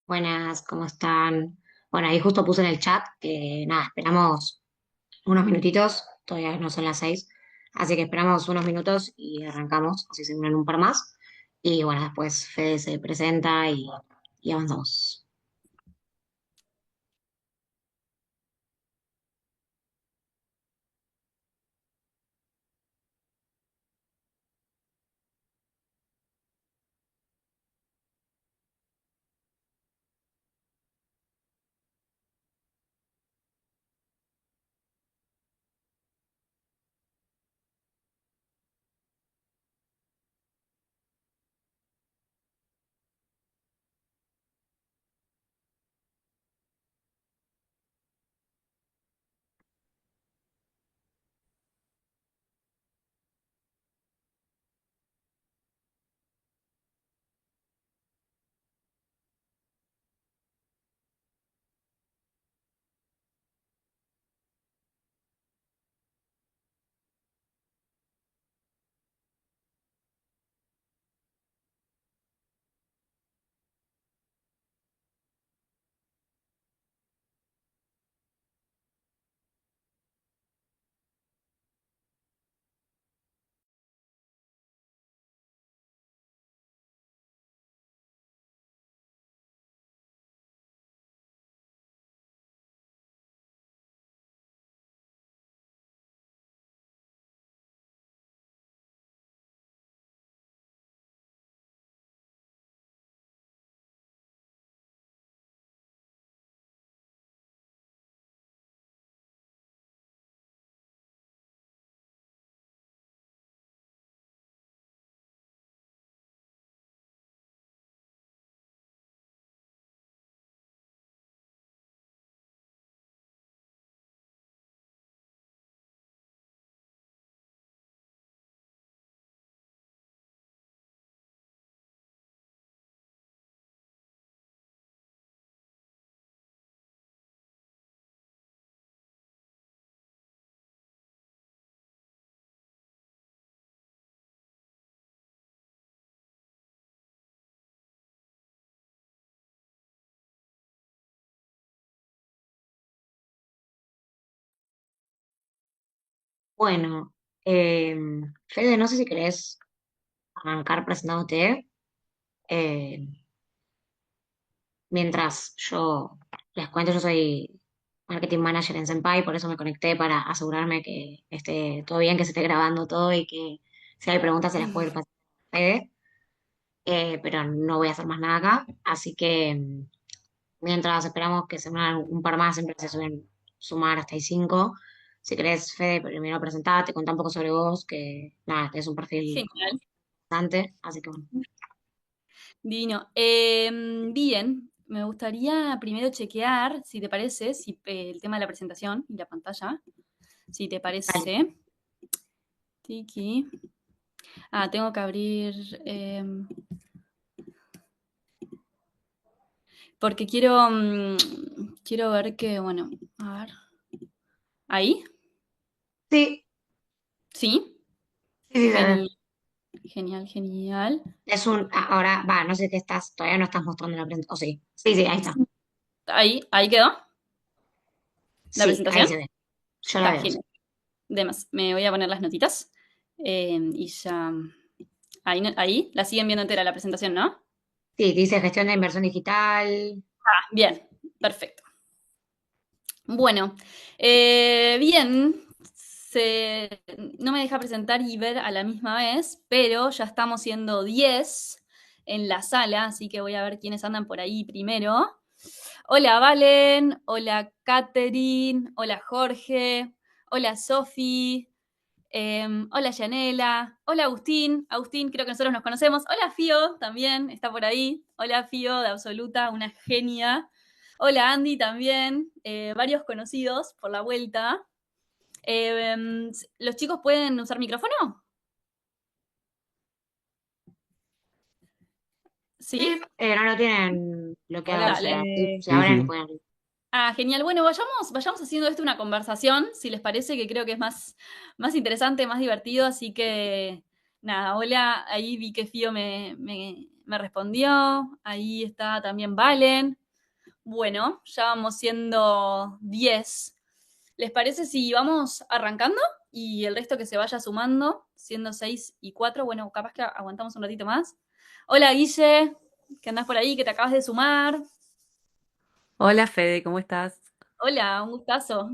Buenas, ¿cómo están? Bueno, ahí justo puse en el chat que nada, esperamos unos minutitos, todavía no son las 6, así que esperamos unos minutos y arrancamos, así se unen un par más. Y bueno, después Fede se presenta y avanzamos. Bueno, eh, Fede, no sé si querés arrancar presentándote, eh, mientras yo les cuento, yo soy marketing manager en Senpai, por eso me conecté para asegurarme que esté todo bien, que se esté grabando todo y que si hay preguntas se las puede ir pasando a Fede, pero no voy a hacer más nada acá. Así que mientras esperamos que se unan un par más, siempre se suelen sumar hasta ahí 5. Si querés, Fede, primero presentate, contá un poco sobre vos, que nada, es un perfil Genial, bastante, así que bueno. divino. Bien, me gustaría primero chequear, si te parece, si, el tema de la presentación y la pantalla, si te Dale. parece. Tiki. Ah, tengo que abrir, porque quiero ver que, bueno, a ver. ¿Ahí? Sí, ¿Sí? sí, sí, se ve. Genial, genial, genial. Ahora, va, no sé qué estás, todavía no estás mostrando la presentación, o sí, sí, sí, ahí está. Ahí quedó la Sí, ahí presentación. se ve. Yo la Está veo, sí. genial. Demás, me voy a poner las notitas. Y ya. Ahí, ahí la siguen viendo entera la presentación, ¿no? Sí, dice gestión de inversión digital. Ah, bien, perfecto. Bueno, bien, no me deja presentar y ver a la misma vez, pero ya estamos siendo 10 en la sala, así que voy a ver quiénes andan por ahí primero. Hola Valen, hola Katherine, hola Jorge, hola Sofi, hola Yanela, hola Agustín. Agustín, creo que nosotros nos conocemos. Hola Fío, también está por ahí. Hola Fío, de Absoluta, una genia. Hola Andy también, varios conocidos por la vuelta. ¿Los chicos pueden usar micrófono? Sí, ¿Sí? no lo tienen bloqueado, o Dale. sea, sí, se Sí, abren y sí. pueden abrir. Ah, genial. Bueno, vayamos haciendo esto una conversación, si les parece, que creo que es más interesante, más divertido. Así que, nada, hola, ahí vi que Fío me respondió. Ahí está también Valen. Bueno, ya vamos siendo 10. ¿Les parece si vamos arrancando? Y el resto que se vaya sumando, siendo 6 y 4. Bueno, capaz que aguantamos un ratito más. Hola, Guille, que andás por ahí, que te acabas de sumar. Hola Fede, ¿cómo estás? Hola, un gustazo.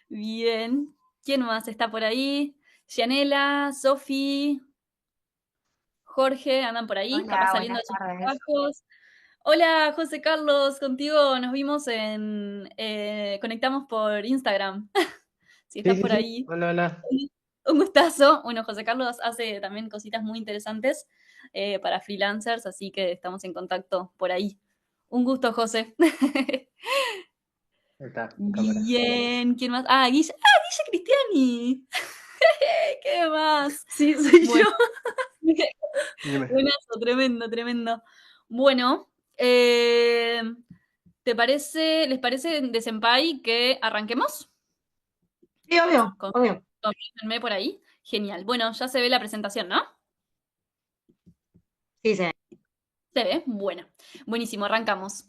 Bien. ¿Quién más está por ahí? Yanela, Sofi, Jorge, andan por ahí, capaz Hola, saliendo buenas de sus tardes. trabajos. Hola, José Carlos, contigo nos vimos conectamos por Instagram. Si Sí, estás sí, por sí. ahí, Hola, hola. un gustazo. Bueno, José Carlos hace también cositas muy interesantes para freelancers, así que estamos en contacto por ahí. Un gusto, José. Ahí está, cámara. Bien, ¿quién más? Guille Cristiani. ¿Qué más? Sí, soy yo. Bueno, Dime. buenazo, tremendo, tremendo. Bueno, les parece de Senpai que arranquemos? Sí, obvio, obvio. Confírmenme por ahí. Genial. Bueno, ya se ve la presentación, ¿no? Sí, se ve. Se ve. Bueno, buenísimo, arrancamos.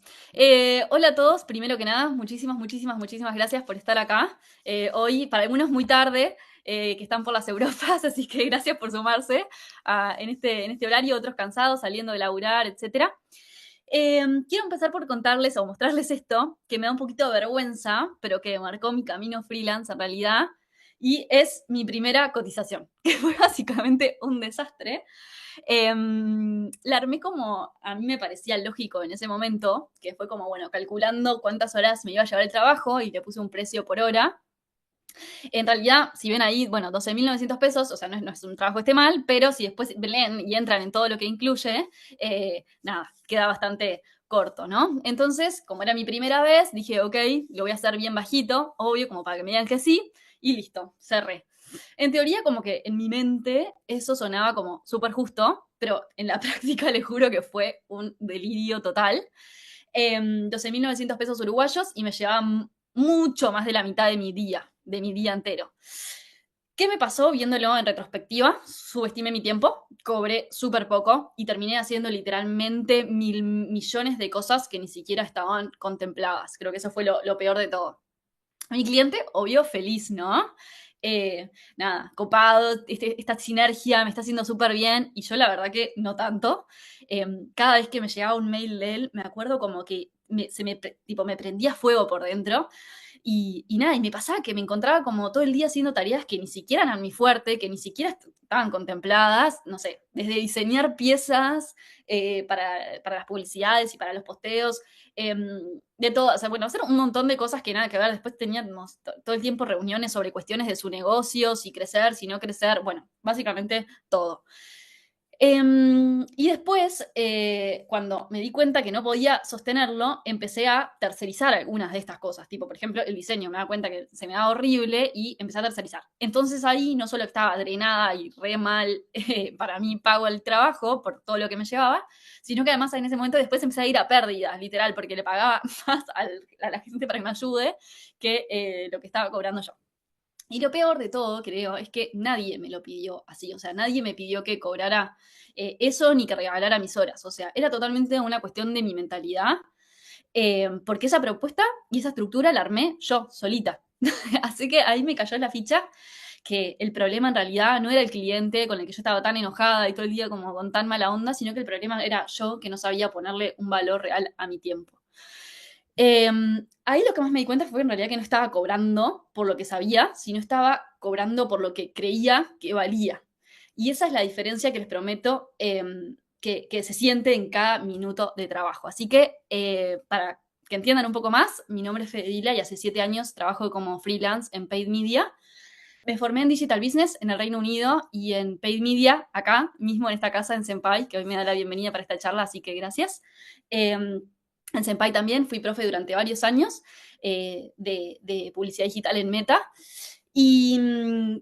Hola a todos, primero que nada, muchísimas, muchísimas, muchísimas gracias por estar acá. Hoy, para algunos muy tarde, que están por las Europas, así que gracias por sumarse en este horario, otros cansados, saliendo de laburar, etcétera. Quiero empezar por contarles o mostrarles esto, que me da un poquito de vergüenza, pero que marcó mi camino freelance en realidad, y es mi primera cotización, que fue básicamente un desastre. La armé como a mí me parecía lógico en ese momento, que fue como, bueno, calculando cuántas horas me iba a llevar el trabajo y le puse un precio por hora. En realidad, si ven ahí, bueno, 12.900 pesos, o sea, no es un trabajo que esté mal, pero si después leen y entran en todo lo que incluye, nada, queda bastante corto, ¿no? Entonces, como era mi primera vez, dije, ok, lo voy a hacer bien bajito, obvio, como para que me digan que sí, y listo, cerré. En teoría, como que en mi mente eso sonaba como súper justo, pero en la práctica les juro que fue un delirio total. 12.900 pesos uruguayos y me llevaba mucho más de la mitad de mi día entero. ¿Qué me pasó viéndolo en retrospectiva? Subestimé mi tiempo, cobré súper poco y terminé haciendo literalmente mil millones de cosas que ni siquiera estaban contempladas. Creo que eso fue lo peor de todo. Mi cliente, obvio, feliz, ¿no? Nada, copado, esta sinergia me está haciendo súper bien y yo la verdad que no tanto. Cada vez que me llegaba un mail de él, me acuerdo como que tipo, me prendía fuego por dentro y nada, y me pasaba que me encontraba como todo el día haciendo tareas que ni siquiera eran mi fuerte, que ni siquiera estaban contempladas, no sé, desde diseñar piezas para las publicidades y para los posteos, de todo, o sea, bueno, hacer un montón de cosas que nada que ver. Después teníamos todo el tiempo reuniones sobre cuestiones de su negocio, si crecer, si no crecer, bueno, básicamente todo. Y después, cuando me di cuenta que no podía sostenerlo, empecé a tercerizar algunas de estas cosas. Tipo, por ejemplo, el diseño. Me da cuenta que se me da horrible y empecé a tercerizar. Entonces ahí no solo estaba drenada y re mal para mí pago el trabajo por todo lo que me llevaba, sino que además en ese momento después empecé a ir a pérdidas, literal, porque le pagaba más a la gente para que me ayude que lo que estaba cobrando yo. Y lo peor de todo, creo, es que nadie me lo pidió así. O sea, nadie me pidió que cobrara eso ni que regalara mis horas. O sea, era totalmente una cuestión de mi mentalidad. Porque esa propuesta y esa estructura la armé yo solita. Así que ahí me cayó la ficha que el problema en realidad no era el cliente con el que yo estaba tan enojada y todo el día como con tan mala onda, sino que el problema era yo que no sabía ponerle un valor real a mi tiempo. Ahí lo que más me di cuenta fue en realidad que no estaba cobrando por lo que sabía, sino estaba cobrando por lo que creía que valía. Y esa es la diferencia que les prometo que se siente en cada minuto de trabajo. Así que para que entiendan un poco más, mi nombre es Fedila y hace 7 años trabajo como freelance en Paid Media. Me formé en Digital Business en el Reino Unido y en Paid Media acá, mismo en esta casa en Senpai, que hoy me da la bienvenida para esta charla, así que gracias. En Senpai también fui profe durante varios años de publicidad digital en Meta. Y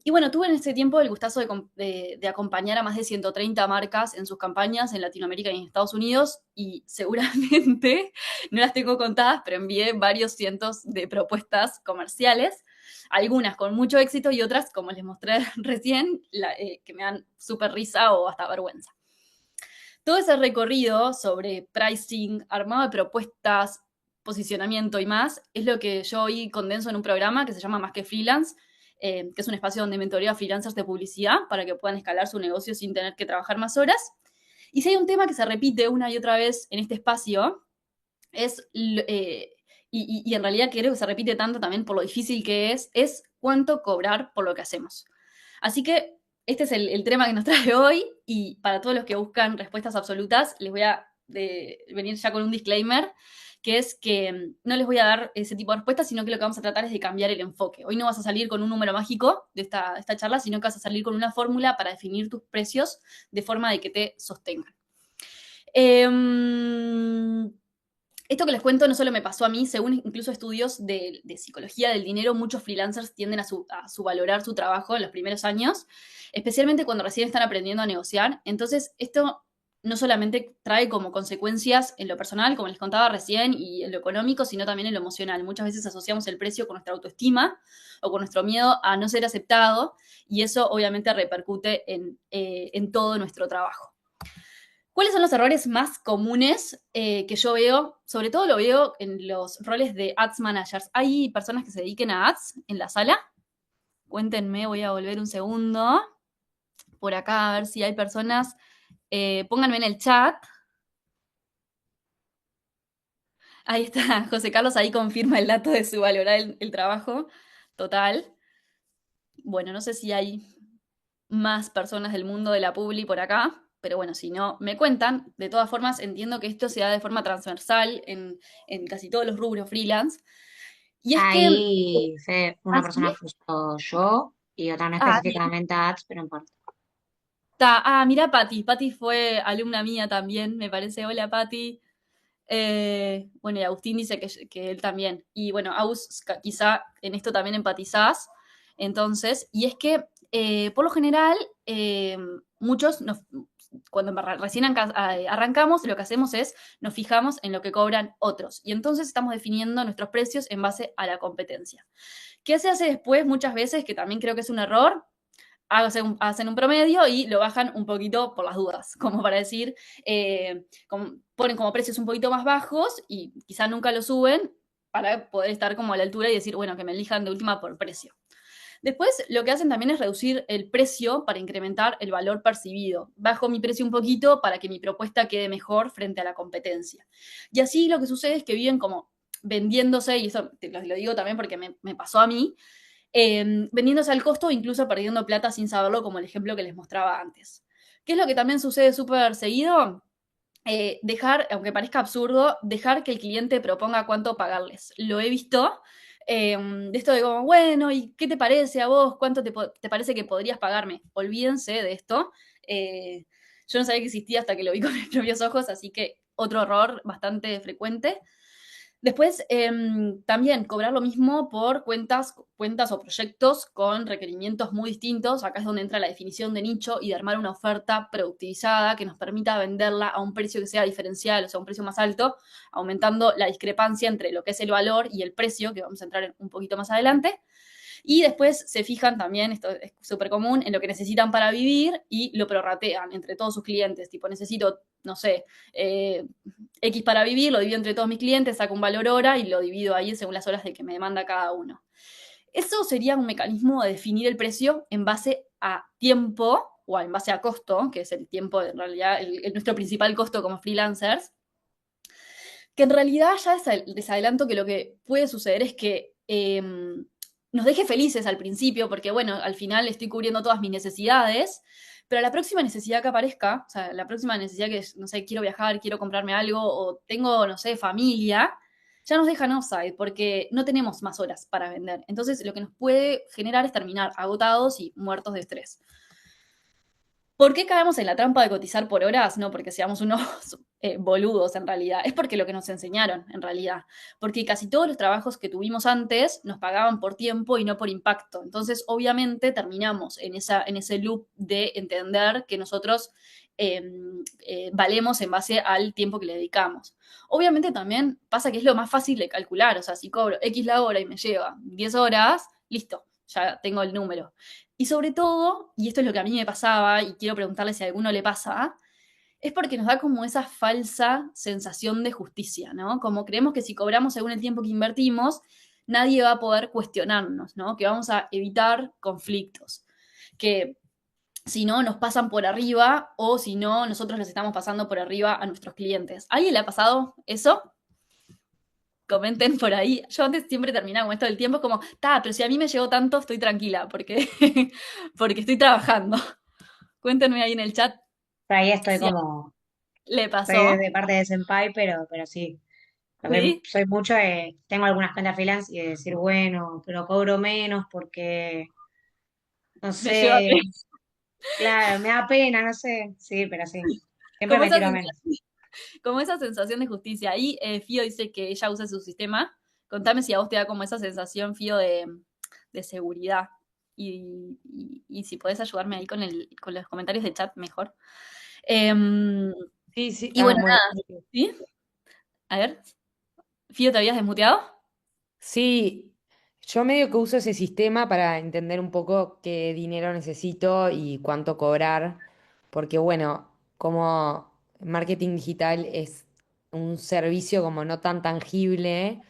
bueno, tuve en ese tiempo el gustazo de acompañar a más de 130 marcas en sus campañas en Latinoamérica y en Estados Unidos y seguramente, no las tengo contadas, pero envié varios cientos de propuestas comerciales, algunas con mucho éxito y otras, como les mostré recién, que me dan súper risa o hasta vergüenza. todo ese recorrido sobre pricing, armado de propuestas, posicionamiento y más, es lo que yo hoy condenso en un programa que se llama Más que Freelance, que es un espacio donde mentoreo a freelancers de publicidad para que puedan escalar su negocio sin tener que trabajar más horas. Y si hay un tema que se repite una y otra vez en este espacio, y en realidad creo que se repite tanto también por lo difícil que es cuánto cobrar por lo que hacemos. Así que este es el tema que nos trae hoy, y para todos los que buscan respuestas absolutas, les voy a venir ya con un disclaimer, que es que no les voy a dar ese tipo de respuestas, sino que lo que vamos a tratar es de cambiar el enfoque. Hoy no vas a salir con un número mágico de esta charla, sino que vas a salir con una fórmula para definir tus precios de forma de que te sostengan. Esto que les cuento no solo me pasó a mí, según incluso estudios de psicología del dinero, muchos freelancers tienden a subvalorar su trabajo en los primeros años, especialmente cuando recién están aprendiendo a negociar. Entonces, esto no solamente trae como consecuencias en lo personal, como les contaba recién, y en lo económico, sino también en lo emocional. Muchas veces asociamos el precio con nuestra autoestima o con nuestro miedo a no ser aceptado, y eso obviamente repercute en todo nuestro trabajo. ¿Cuáles son los errores más comunes que yo veo? Sobre todo lo veo en los roles de ads managers. ¿Hay personas que se dediquen a ads en la sala? Cuéntenme, voy a volver un segundo por acá a ver si hay personas. Pónganme en el chat. Ahí está, José Carlos ahí confirma el dato de subvalorar el trabajo total. Bueno, no sé si hay más personas del mundo de la publi por acá, pero bueno, si no, me cuentan. De todas formas, entiendo que esto se da de forma transversal en casi todos los rubros freelance. Y es que... Ahí sé, una ¿Ah, persona sí? justo yo y otra no Bien. específicamente ads, pero en parte. Mira, Patti. Patti fue alumna mía también, me parece. Hola, Patti. Bueno, y Agustín dice que él también. Y bueno, Agus, quizá en esto también empatizás. Entonces, y es que por lo general, muchos cuando recién arrancamos, lo que hacemos es nos fijamos en lo que cobran otros. Y entonces estamos definiendo nuestros precios en base a la competencia. ¿Qué se hace después? Muchas veces, que también creo que es un error, hacen un promedio y lo bajan un poquito por las dudas, como para decir, ponen como precios un poquito más bajos y quizá nunca lo suben para poder estar como a la altura y decir, bueno, que me elijan de última por precio. Después, lo que hacen también es reducir el precio para incrementar el valor percibido. Bajo mi precio un poquito para que mi propuesta quede mejor frente a la competencia. Y así lo que sucede es que viven como vendiéndose, y eso lo digo también porque me pasó a mí, vendiéndose al costo, incluso perdiendo plata sin saberlo, como el ejemplo que les mostraba antes. ¿Qué es lo que también sucede súper seguido? Dejar, aunque parezca absurdo, dejar que el cliente proponga cuánto pagarles. Lo he visto, de esto de como, bueno, ¿y qué te parece a vos? ¿Cuánto te parece que podrías pagarme? Olvídense de esto. Yo no sabía que existía hasta que lo vi con mis propios ojos, así que otro error bastante frecuente. Después, también cobrar lo mismo por cuentas o proyectos con requerimientos muy distintos. Acá es donde entra la definición de nicho y de armar una oferta productivizada que nos permita venderla a un precio que sea diferencial, o sea, un precio más alto, aumentando la discrepancia entre lo que es el valor y el precio, que vamos a entrar un poquito más adelante. Y después se fijan también, esto es súper común, en lo que necesitan para vivir y lo prorratean entre todos sus clientes. Tipo, necesito, no sé, X para vivir, lo divido entre todos mis clientes, saco un valor hora y lo divido ahí según las horas de que me demanda cada uno. Eso sería un mecanismo de definir el precio en base a tiempo o en base a costo, que es el tiempo, en realidad, nuestro principal costo como freelancers. Que en realidad ya les adelanto que lo que puede suceder es que nos deje felices al principio, porque bueno, al final estoy cubriendo todas mis necesidades, pero la próxima necesidad que aparezca, o sea, la próxima necesidad que, no sé, quiero viajar, quiero comprarme algo, o tengo, no sé, familia, ya nos dejan offside, porque no tenemos más horas para vender. Entonces, lo que nos puede generar es terminar agotados y muertos de estrés. ¿Por qué caemos en la trampa de cotizar por horas? No porque seamos unos boludos en realidad, es porque lo que nos enseñaron en realidad. Porque casi todos los trabajos que tuvimos antes nos pagaban por tiempo y no por impacto. Entonces, obviamente, terminamos en ese loop de entender que nosotros valemos en base al tiempo que le dedicamos. Obviamente también pasa que es lo más fácil de calcular. O sea, si cobro X la hora y me lleva 10 horas, listo, ya tengo el número. Y sobre todo, y esto es lo que a mí me pasaba, y quiero preguntarle si a alguno le pasa, es porque nos da como esa falsa sensación de justicia, ¿no? Como creemos que si cobramos según el tiempo que invertimos, nadie va a poder cuestionarnos, ¿no? Que vamos a evitar conflictos, que si no nos pasan por arriba o si no nosotros les estamos pasando por arriba a nuestros clientes. ¿A alguien le ha pasado eso? Comenten por ahí. Yo antes siempre terminaba con esto del tiempo, como, pero si a mí me llegó tanto, estoy tranquila, porque, porque estoy trabajando. Cuéntenme ahí en el chat Por ahí estoy si como, le estoy pasó. de parte de Senpai, pero sí. También ¿Sí? soy mucho tengo algunas cuentas freelance y de decir, bueno, pero cobro menos porque, no Me lleva sé, claro, me da pena, no sé. Sí, pero sí. Siempre como me esa tiro a menos. sensación, como esa sensación de justicia. Ahí Fío dice que ella usa su sistema. Contame si a vos te da como esa sensación, Fío, de seguridad. Y si podés ayudarme ahí con los comentarios de chat, mejor. Em, Sí, sí. y bueno, Bueno, nada, ¿sí? A ver, Fío, ¿te habías desmuteado? sí, yo medio que uso ese sistema para entender un poco qué dinero necesito y cuánto cobrar, porque bueno, como marketing digital es un servicio como no tan tangible,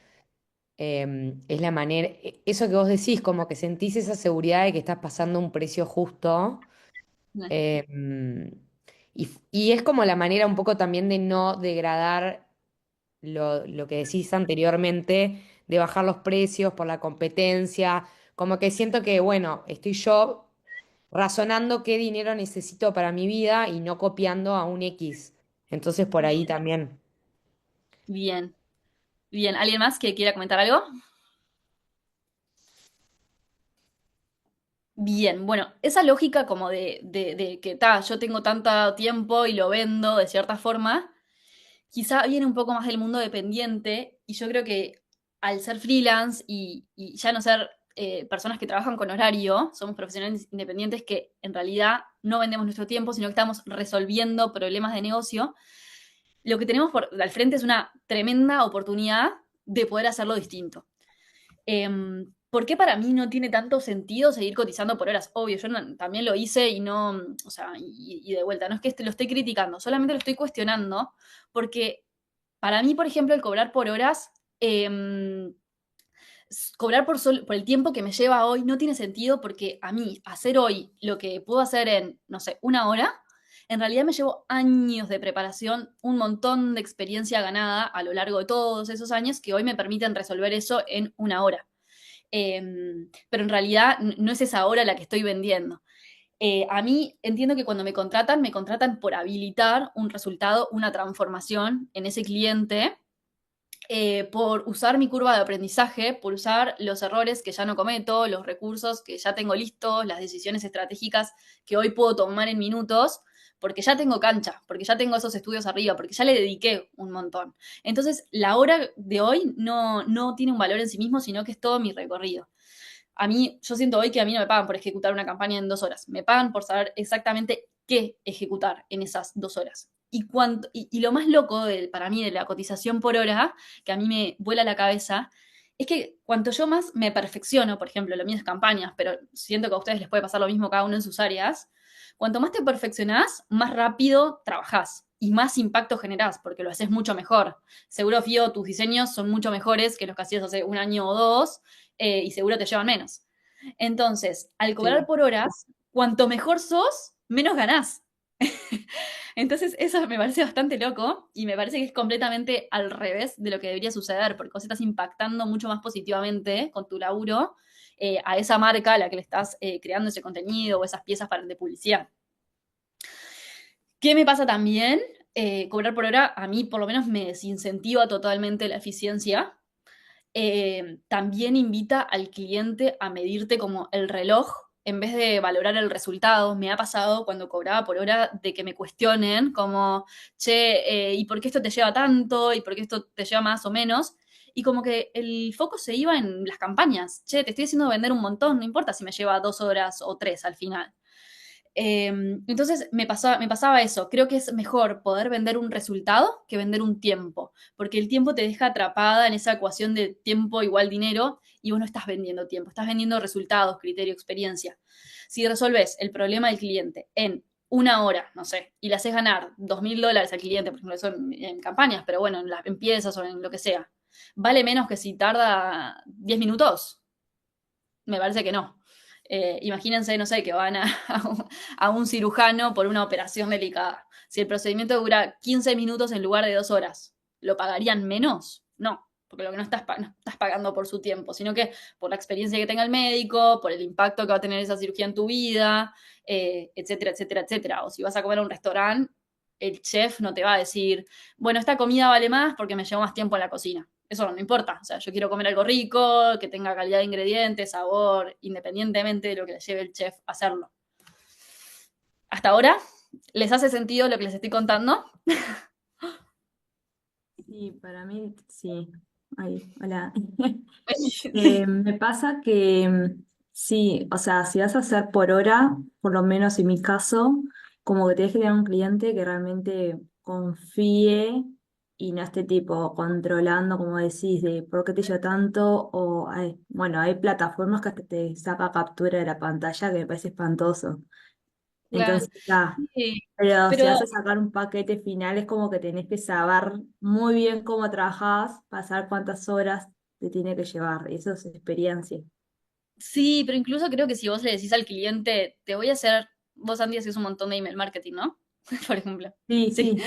es la manera, eso que vos decís, como que sentís esa seguridad de que estás pasando un precio justo. em, y es como la manera un poco también de no degradar lo que decís anteriormente, de bajar los precios por la competencia, como que siento que, bueno, estoy yo razonando qué dinero necesito para mi vida y no copiando a un X. Entonces por ahí también. Bien, bien. ¿Alguien más que quiera comentar algo? Bien, bueno, esa lógica como de que yo tengo tanto tiempo y lo vendo de cierta forma, quizá viene un poco más del mundo dependiente y yo creo que al ser freelance y ya no ser personas que trabajan con horario, somos profesionales independientes que en realidad no vendemos nuestro tiempo, sino que estamos resolviendo problemas de negocio, lo que tenemos al frente es una tremenda oportunidad de poder hacerlo distinto. ¿Por qué para mí no tiene tanto sentido seguir cotizando por horas? Obvio, yo también lo hice y no, o sea, y de vuelta, no es que lo estoy criticando, solamente lo estoy cuestionando, porque para mí, por ejemplo, el cobrar por horas, cobrar por el tiempo que me lleva hoy no tiene sentido porque a mí hacer hoy lo que puedo hacer en, no sé, una hora, en realidad me llevo años de preparación, un montón de experiencia ganada a lo largo de todos esos años que hoy me permiten resolver eso en una hora. Pero en realidad no es esa hora la que estoy vendiendo. A mí entiendo que cuando me contratan por habilitar un resultado, una transformación en ese cliente, por usar mi curva de aprendizaje, por usar los errores que ya no cometo, los recursos que ya tengo listos, las decisiones estratégicas que hoy puedo tomar en minutos, porque ya tengo cancha, porque ya tengo esos estudios arriba, porque ya le dediqué un montón. Entonces, la hora de hoy no tiene un valor en sí mismo, sino que es todo mi recorrido. A mí, yo siento hoy que a mí no me pagan por ejecutar una campaña en 2 horas, me pagan por saber exactamente qué ejecutar en esas 2 horas. Y lo más loco para mí de la cotización por hora, que a mí me vuela la cabeza, es que cuanto yo más me perfecciono, por ejemplo, lo mío es campañas, pero siento que a ustedes les puede pasar lo mismo cada uno en sus áreas, cuanto más te perfeccionás, más rápido trabajás y más impacto generás, porque lo haces mucho mejor. Seguro, Fío, tus diseños son mucho mejores que los que hacías hace un año o dos, y seguro te llevan menos. Entonces, al cobrar Sí. por horas, cuanto mejor sos, menos ganás. Entonces, eso me parece bastante loco y me parece que es completamente al revés de lo que debería suceder, porque vos estás impactando mucho más positivamente con tu laburo a esa marca a la que le estás creando ese contenido o esas piezas de publicidad. ¿Qué me pasa también? Cobrar por hora a mí por lo menos me desincentiva totalmente la eficiencia. También invita al cliente a medirte como el reloj en vez de valorar el resultado. Me ha pasado cuando cobraba por hora de que me cuestionen como, che, ¿y por qué esto te lleva tanto? ¿Y por qué esto te lleva más o menos? Y como que el foco se iba en las campañas. Che, te estoy haciendo vender un montón, no importa si me lleva 2 horas o 3 al final. Entonces me pasaba eso. Creo que es mejor poder vender un resultado que vender un tiempo, porque el tiempo te deja atrapada en esa ecuación de tiempo igual dinero y vos no estás vendiendo tiempo, estás vendiendo resultados, criterio, experiencia. Si resolves el problema del cliente en una hora, no sé, y le haces ganar $2.000 al cliente, por ejemplo, eso en campañas, pero bueno, en las empiezas o en lo que sea, ¿vale menos que si tarda 10 minutos? Me parece que no. Imagínense, no sé, que van a un cirujano por una operación delicada. Si el procedimiento dura 15 minutos en lugar de 2 horas, ¿lo pagarían menos? No, porque lo que no estás pagando por su tiempo, sino que por la experiencia que tenga el médico, por el impacto que va a tener esa cirugía en tu vida, etcétera, etcétera, etcétera. O si vas a comer a un restaurante, el chef no te va a decir, bueno, esta comida vale más porque me llevo más tiempo en la cocina. Eso no importa. O sea, yo quiero comer algo rico, que tenga calidad de ingredientes, sabor, independientemente de lo que le lleve el chef a hacerlo. Hasta ahora, ¿les hace sentido lo que les estoy contando? Sí, para mí sí. Ay, hola. Me pasa que sí, o sea, si vas a hacer por hora, por lo menos en mi caso, como que tienes que tener un cliente que realmente confíe y no esté tipo controlando, como decís, de por qué te lleva tanto, o bueno, hay plataformas que hasta te saca captura de la pantalla que me parece espantoso. Claro. Entonces, está. Sí, Pero si pero vas a sacar un paquete final, es como que tenés que saber muy bien cómo trabajás, pasar cuántas horas te tiene que llevar. Eso es experiencia. sí, pero incluso creo que si vos le decís al cliente, te voy a hacer, vos Andy haces un montón de email marketing, ¿no? Por ejemplo. Sí, Sí. sí,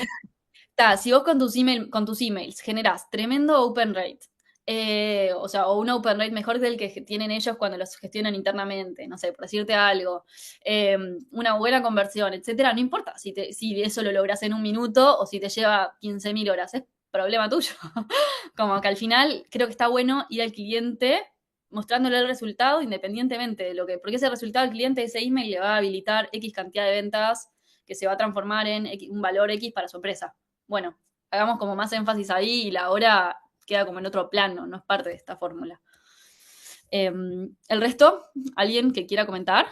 Si vos con tus emails generás tremendo open rate, o sea, o un open rate mejor del que tienen ellos cuando los gestionan internamente, no sé, por decirte algo, una buena conversión, etcétera, no importa si eso lo logras en un minuto o si te lleva 15.000 horas, es problema tuyo. Como que al final creo que está bueno ir al cliente mostrándole el resultado independientemente de lo que, porque ese resultado al cliente, ese email le va a habilitar X cantidad de ventas que se va a transformar en un valor X para su empresa. Bueno, hagamos como más énfasis ahí y la hora queda como en otro plano, no es parte de esta fórmula. El resto, ¿alguien que quiera comentar?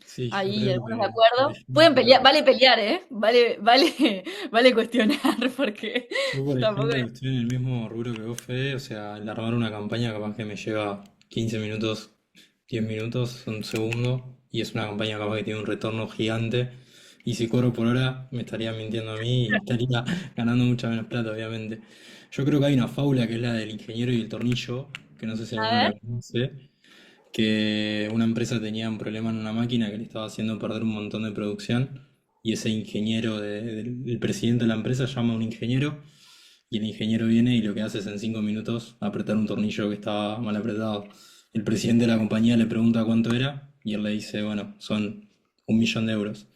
Sí, yo Ahí creo algunos de que, por acuerdo. Pueden pelear, ejemplo, vale pelear, ¿eh? Vale cuestionar, porque yo por tampoco ejemplo es... estoy en el mismo rubro que vos, Fede, o sea, el armar una campaña capaz que me lleva 15 minutos, 10 minutos, un segundo, y es una campaña capaz que tiene un retorno gigante, y si cobro por hora me estaría mintiendo a mí y estaría ganando mucha menos plata, obviamente. Yo creo que hay una fábula que es la del ingeniero y el tornillo, que no sé si A alguno ver, la conoce, que una empresa tenía un problema en una máquina que le estaba haciendo perder un montón de producción y ese ingeniero, el presidente de la empresa llama a un ingeniero y el ingeniero viene y lo que hace es en 5 minutos apretar un tornillo que estaba mal apretado. El presidente de la compañía le pregunta cuánto era y él le dice, bueno, son 1.000.000 de euros.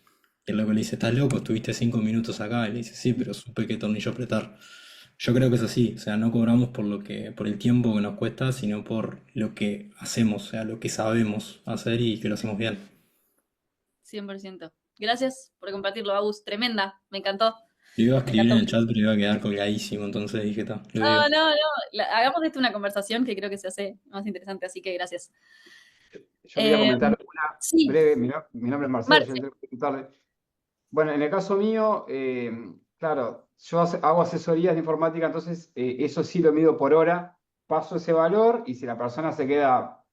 Y el loco le dice, ¿estás loco? Estuviste 5 minutos acá. Y le dice, sí, pero supe qué tornillo apretar. Yo creo que es así, o sea, no cobramos por el tiempo que nos cuesta, sino por lo que hacemos, o sea, lo que sabemos hacer y que lo hacemos bien. 100%. Gracias por compartirlo, Agus. Tremenda, me encantó. Lo iba a Me escribir en encantó. el chat, pero iba a quedar colgadísimo, entonces dije, "Ta, lo digo". No, no, no. Hagamos de esto una conversación que creo que se hace más interesante, así que gracias. Yo quería Eh, comentar una sí, breve, mi nombre es Marcelo, yo Marce. entré un poquito tarde. Bueno, en el caso mío, claro, yo hago asesorías de informática, entonces eso sí lo mido por hora, paso ese valor y si la persona se queda,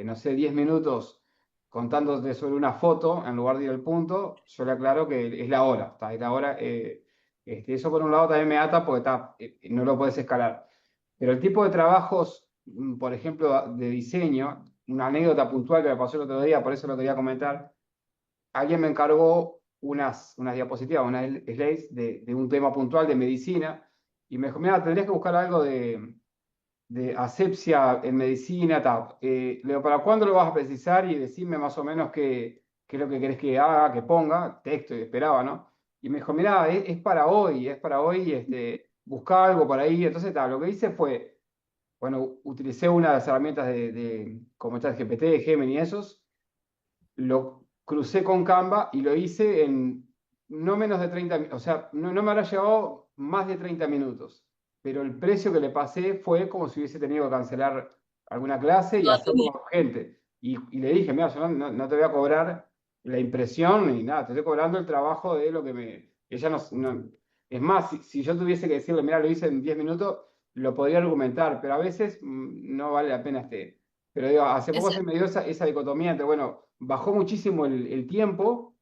no sé, 10 minutos contándote sobre una foto en lugar de ir al punto, yo le aclaro que es la hora, está, es la hora. Eso por un lado también me ata porque no lo puedes escalar. Pero el tipo de trabajos, por ejemplo, de diseño, una anécdota puntual que me pasó el otro día, por eso lo quería comentar, alguien me encargó unas diapositivas, unas slides de un tema puntual de medicina, y me dijo, mira, tendrías que buscar algo de asepsia en medicina, tal. Le digo, ¿para cuándo lo vas a precisar? Y decirme más o menos qué es lo que querés que haga, que ponga, texto, y esperaba, ¿no? Y me dijo, mira, es para hoy, busca algo por ahí. Entonces, tal, lo que hice fue, bueno, utilicé una de las herramientas como ChatGPT, Gemini y esos, lo crucé con Canva y lo hice en no menos de 30 minutos, o sea, no me habrá llevado más de 30 minutos, pero el precio que le pasé fue como si hubiese tenido que cancelar alguna clase y Toda tu hacerlo vida. con gente. Y le dije, mira, yo no te voy a cobrar la impresión ni nada, te estoy cobrando el trabajo de lo que me... Ella es más, si yo tuviese que decirle, mira, lo hice en 10 minutos, lo podría argumentar, pero a veces no vale la pena Pero digo, hace Es poco se me dio esa dicotomía entre, bueno, bajó muchísimo el tiempo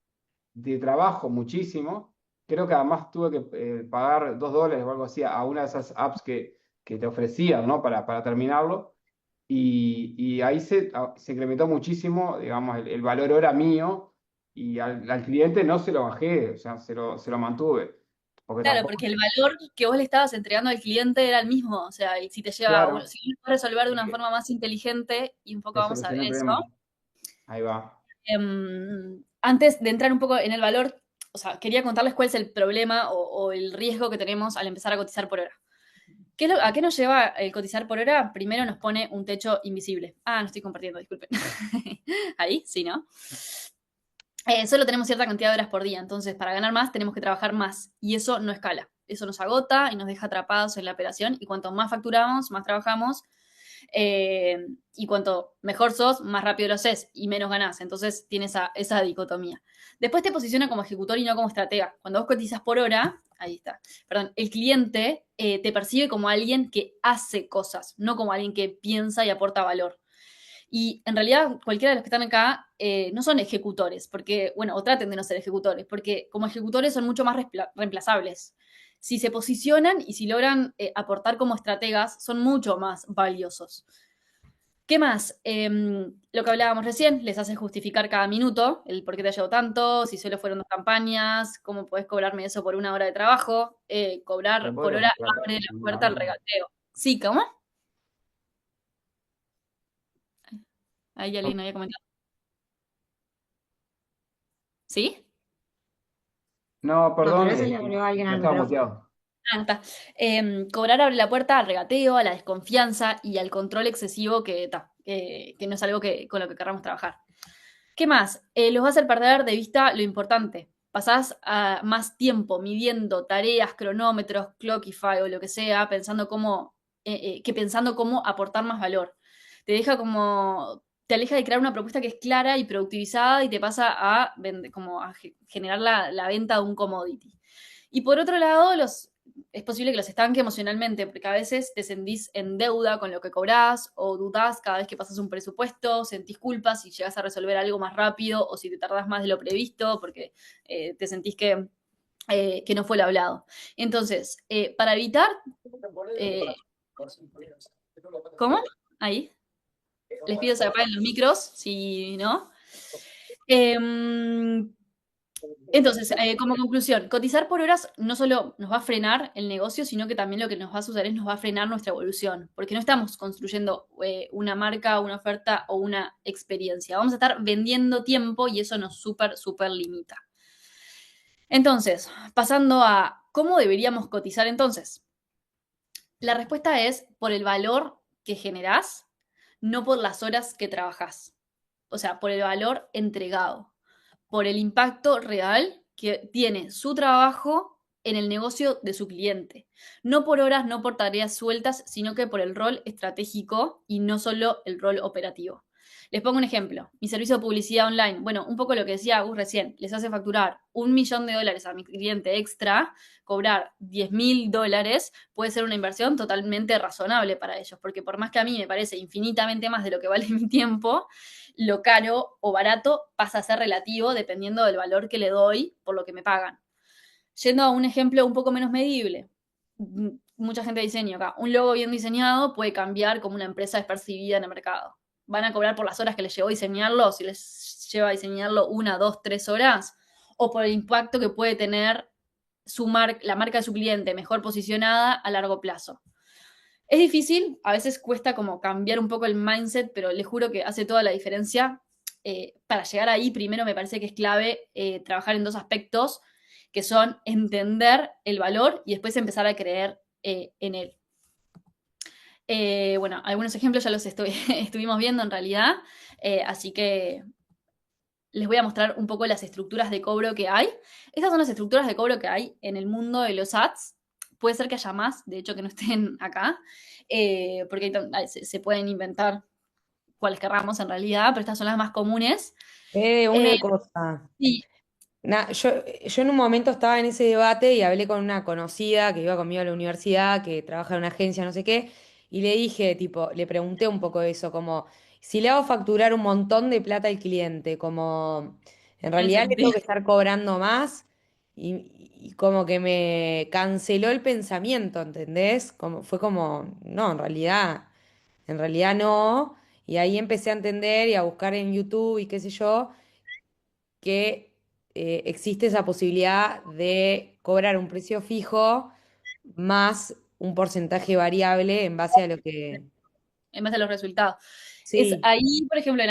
de trabajo, muchísimo. Creo que además tuve que pagar $2 o algo así a una de esas apps que te ofrecían, ¿no? Para terminarlo. Y ahí se incrementó muchísimo, digamos, el valor hora mío y al cliente no se lo bajé, o sea, se lo mantuve. Porque claro, tampoco, porque el valor que vos le estabas entregando al cliente era el mismo. O sea, y si te lleva, bueno, claro, si lo puedes resolver de una eh, forma más inteligente, y un poco le vamos a ver solucioné el eso. problema. Ahí va. Antes de entrar un poco en el valor, o sea, quería contarles cuál es el problema o el riesgo que tenemos al empezar a cotizar por hora. ¿A qué nos lleva el cotizar por hora? Primero nos pone un techo invisible. Ah, no estoy compartiendo, disculpen. Ahí, sí, ¿no? Solo tenemos cierta cantidad de horas por día, entonces para ganar más tenemos que trabajar más y eso no escala. Eso nos agota y nos deja atrapados en la operación y cuanto más facturamos, más trabajamos y cuanto mejor sos, más rápido lo haces y menos ganás. Entonces tiene esa dicotomía. Después te posiciona como ejecutor y no como estratega. Cuando vos cotizas por hora, ahí está, perdón, el cliente te percibe como alguien que hace cosas, no como alguien que piensa y aporta valor. Y en realidad cualquiera de los que están acá no son ejecutores, porque, bueno, o traten de no ser ejecutores, porque como ejecutores son mucho más reemplazables. Si se posicionan y si logran aportar como estrategas, son mucho más valiosos. ¿Qué más? Lo que hablábamos recién, les hace justificar cada minuto, el por qué te ha llevado tanto, si solo fueron 2 campañas, cómo podés cobrarme eso por 1 hora de trabajo. ¿Me Cobrar por podrías hora mostrar abre la una puerta al máquina? regateo. Sí, ¿cómo? Ahí alguien había comentado. ¿Sí? No, No, tal perdón, vez se le abrió a alguien no al estaba micrófono. muteado. Ah, está. Cobrar abre la puerta al regateo, a la desconfianza y al control excesivo que no es algo con lo que queramos trabajar. ¿Qué más? Los va a hacer perder de vista lo importante. Pasás más tiempo midiendo tareas, cronómetros, Clockify o lo que sea, pensando cómo aportar más valor. Te aleja de crear una propuesta que es clara y productivizada y te pasa como a generar la venta de un commodity. Y por otro lado, es posible que los estanque emocionalmente, porque a veces te sentís en deuda con lo que cobrás o dudás cada vez que pasas un presupuesto, sentís culpa si llegas a resolver algo más rápido o si te tardás más de lo previsto porque te sentís que no fue lo hablado. Entonces, para evitar... eh, ¿Cómo? Ahí. Les pido que se apaguen los micros, si no. Em, Entonces, como conclusión, cotizar por horas no solo nos va a frenar el negocio, sino que también lo que nos va a suceder es nos va a frenar nuestra evolución, porque no estamos construyendo una marca, una oferta o una experiencia. Vamos a estar vendiendo tiempo y eso nos súper, súper limita. Entonces, pasando a cómo deberíamos cotizar entonces. La respuesta es por el valor que generás, no por las horas que trabajás. O sea, por el valor entregado, por el impacto real que tiene su trabajo en el negocio de su cliente. No por horas, no por tareas sueltas, sino que por el rol estratégico y no solo el rol operativo. Les pongo un ejemplo. Mi servicio de publicidad online. Bueno, un poco lo que decía Agus recién. Les hace facturar $1.000.000 a mi cliente extra. Cobrar $10.000 puede ser una inversión totalmente razonable para ellos, porque por más que a mí me parece infinitamente más de lo que vale mi tiempo, lo caro o barato pasa a ser relativo dependiendo del valor que le doy por lo que me pagan. Yendo a un ejemplo un poco menos medible, mucha gente de diseño acá, un logo bien diseñado puede cambiar como una empresa es percibida en el mercado. ¿Van a cobrar por las horas que les llevó diseñarlo, si les lleva a diseñarlo 1, 2, 3 horas? ¿O por el impacto que puede tener la marca de su cliente mejor posicionada a largo plazo? Es difícil, a veces cuesta como cambiar un poco el mindset, pero les juro que hace toda la diferencia. Para llegar ahí, primero me parece que es clave trabajar en 2 aspectos, que son entender el valor y después empezar a creer en él. Bueno, algunos ejemplos ya los estuvimos viendo en realidad, así que les voy a mostrar un poco las estructuras de cobro que hay. Estas son las estructuras de cobro que hay en el mundo de los ads. Puede ser que haya más, de hecho, que no estén acá, porque se pueden inventar cuáles querramos en realidad, pero estas son las más comunes. Una Eh, cosa. y Yo en un momento estaba en ese debate y hablé con una conocida que iba conmigo a la universidad, que trabaja en una agencia, no sé qué, y le dije, tipo, le pregunté un poco eso, como, Si le hago facturar un montón de plata al cliente, como en No realidad le entendí. tengo que estar cobrando más y como que me canceló el pensamiento, ¿entendés? Como, fue como, no, en realidad no. Y ahí empecé a entender y a buscar en YouTube y qué sé yo, que existe esa posibilidad de cobrar un precio fijo más un porcentaje variable en base a lo que... En base a los resultados. Es Sí, ahí, por ejemplo, en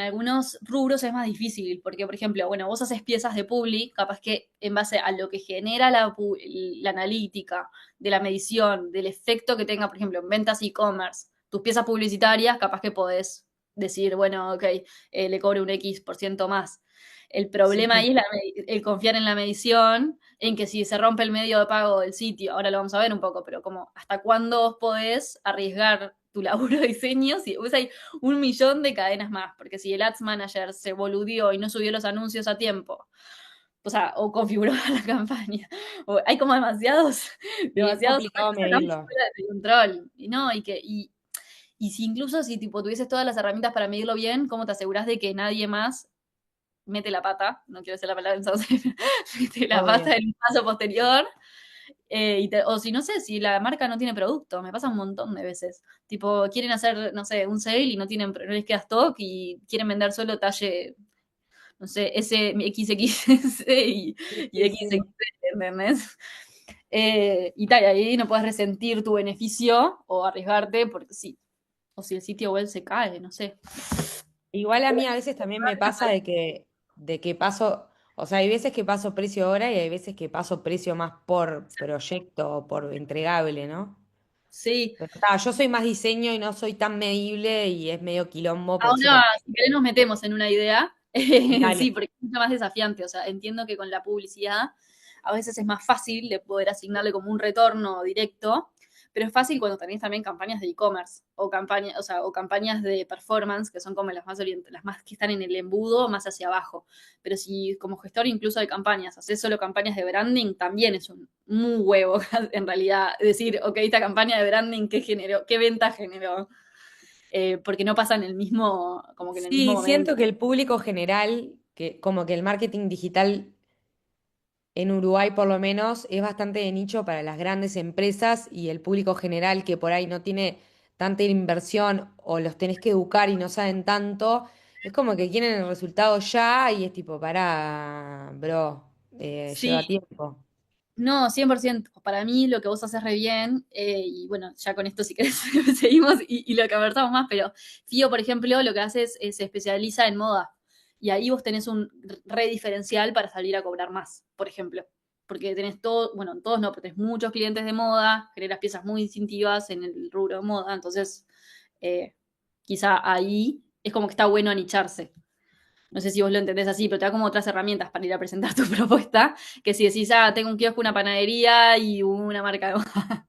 algunos rubros es más difícil, porque, por ejemplo, bueno, vos haces piezas de publi, capaz que en base a lo que genera la analítica, de la medición, del efecto que tenga, por ejemplo, en ventas e-commerce, tus piezas publicitarias, capaz que podés decir, bueno, ok, le cobro un X% más. El problema sí. ahí es el confiar en la medición, en que si se rompe el medio de pago del sitio, ahora lo vamos a ver un poco, pero como hasta cuándo vos podés arriesgar tu laburo de diseño si vos hay 1 millón de cadenas más, porque si el Ads Manager se boludió y no subió los anuncios a tiempo, o sea, o configuró la campaña, o hay como Y es demasiados complicado estamos medirlo. fuera de control, y no, y si incluso si tipo tuvieses todas las herramientas para medirlo bien, ¿cómo te aseguras de que nadie más mete la pata? No quiero decir la palabra entonces, mete la pata Obvio. en el paso posterior. O si no sé, si la marca no tiene producto, me pasa un montón de veces. Tipo, quieren hacer, no sé, un sale y no les queda stock y quieren vender solo talle, no sé, S, XXS Sí, y sí, sí. XXL, ¿entendés? Y tal, y ahí no puedes resentir tu beneficio o arriesgarte porque sí. O si el sitio web se cae, no sé. Igual a mí a veces también me pasa de que paso, o sea, hay veces que paso precio hora y hay veces que paso precio más por proyecto o por entregable, ¿no? Sí, Pero yo soy más diseño y no soy tan medible y es medio quilombo, por eso ahora, también. si querés, nos metemos en una idea. Sí, Dale. porque es mucho más desafiante. O sea, entiendo que con la publicidad a veces es más fácil de poder asignarle como un retorno directo, pero es fácil cuando tenés también campañas de e-commerce o campañas, o sea, o campañas de performance, que son como las más que están en el embudo, más hacia abajo. Pero si como gestor incluso de campañas haces solo campañas de branding, también es un muy huevo en realidad decir, ok, esta campaña de branding, ¿qué generó? ¿Qué venta generó? Porque no pasa en el mismo, como que en el mismo Sí, momento. siento que el público general, que como que el marketing digital en Uruguay por lo menos es bastante de nicho para las grandes empresas y el público general que por ahí no tiene tanta inversión o los tenés que educar y no saben tanto, es como que quieren el resultado ya y es tipo, pará, bro, lleva Sí, tiempo. no, 100%. Para mí lo que vos haces re bien, y bueno, ya con esto si querés seguimos y lo conversamos más, pero Fío, por ejemplo, lo que hace es se especializa en moda. Y ahí vos tenés un re diferencial para salir a cobrar más, por ejemplo. Porque tenés todo, bueno, todos no, pero tenés muchos clientes de moda, generas piezas muy distintivas en el rubro de moda, entonces eh, quizá ahí es como que está bueno anicharse. No sé si vos lo entendés así, pero te da como otras herramientas para ir a presentar tu propuesta, que si decís, tengo un kiosco, una panadería y una marca de moda.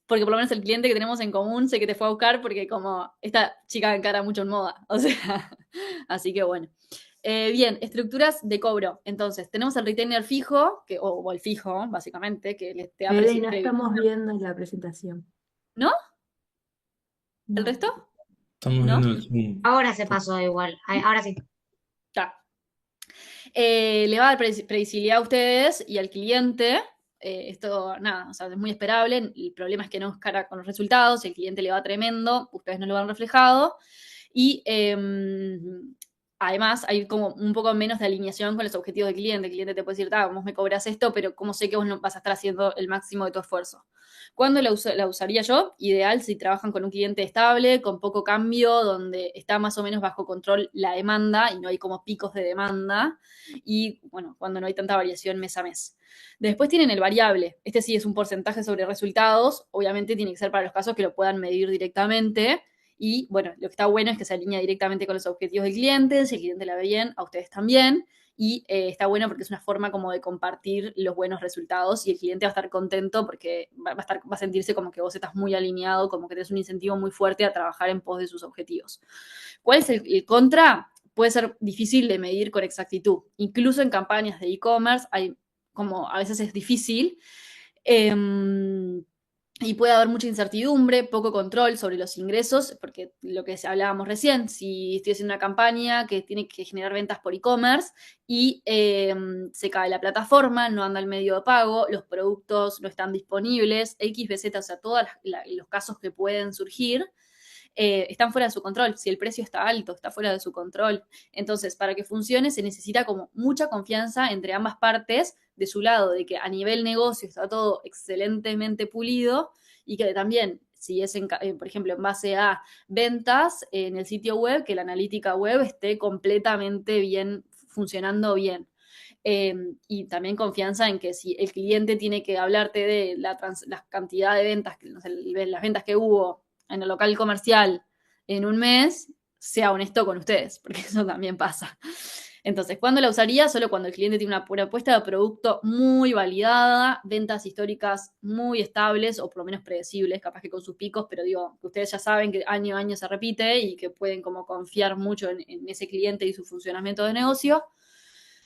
Porque por lo menos el cliente que tenemos en común sé que te fue a buscar porque como esta chica encara mucho en moda, o sea, así que bueno. Bien, estructuras de cobro. Entonces, tenemos el retainer fijo, o el fijo, básicamente, que te da Fede, no estamos viendo la presentación. ¿No? ¿El No. resto? Estamos ¿No? viendo el Zoom. Ahora se pasó igual. Ahora sí. Está. Le va a dar previsibilidad a ustedes y al cliente. Esto, nada, o sea, es muy esperable. El problema es que no es cara con los resultados, el cliente le va tremendo, ustedes no lo van reflejado. Y además hay como un poco menos de alineación con los objetivos del cliente. El cliente te puede decir, vos me cobras esto, pero ¿cómo sé que vos no vas a estar haciendo el máximo de tu esfuerzo? ¿Cuándo la usaría yo? Ideal si trabajan con un cliente estable, con poco cambio, donde está más o menos bajo control la demanda y no hay como picos de demanda y, bueno, cuando no hay tanta variación mes a mes. Después tienen el variable. Este sí es un porcentaje sobre resultados. Obviamente tiene que ser para los casos que lo puedan medir directamente. Y, bueno, lo que está bueno es que se alinea directamente con los objetivos del cliente. Si el cliente la ve bien, a ustedes también. Y está bueno porque es una forma como de compartir los buenos resultados y el cliente va a estar contento porque va a sentirse como que vos estás muy alineado, como que tenés un incentivo muy fuerte a trabajar en pos de sus objetivos. ¿Cuál es el contra? Puede ser difícil de medir con exactitud. Incluso en campañas de e-commerce hay como a veces es difícil. Eh, y puede haber mucha incertidumbre, poco control sobre los ingresos, porque lo que hablábamos recién, si estoy haciendo una campaña que tiene que generar ventas por e-commerce y se cae la plataforma, no anda el medio de pago, los productos no están disponibles, X, Y, Z, o sea, todos los casos que pueden surgir, están fuera de su control. Si el precio está alto, está fuera de su control. Entonces, para que funcione se necesita como mucha confianza entre ambas partes, de su lado, de que a nivel negocio está todo excelentemente pulido y que también, si es, por ejemplo, en base a ventas en el sitio web, que la analítica web esté completamente bien, funcionando bien. Y también confianza en que si el cliente tiene que hablarte de la cantidad de ventas, no sé, las ventas que hubo en el local comercial en un mes, sea honesto con ustedes, porque eso también pasa. Entonces, ¿cuándo la usaría? Solo cuando el cliente tiene una propuesta de producto muy validada, ventas históricas muy estables o por lo menos predecibles, capaz que con sus picos, pero digo, que ustedes ya saben que año a año se repite y que pueden como confiar mucho en ese cliente y su funcionamiento de negocio.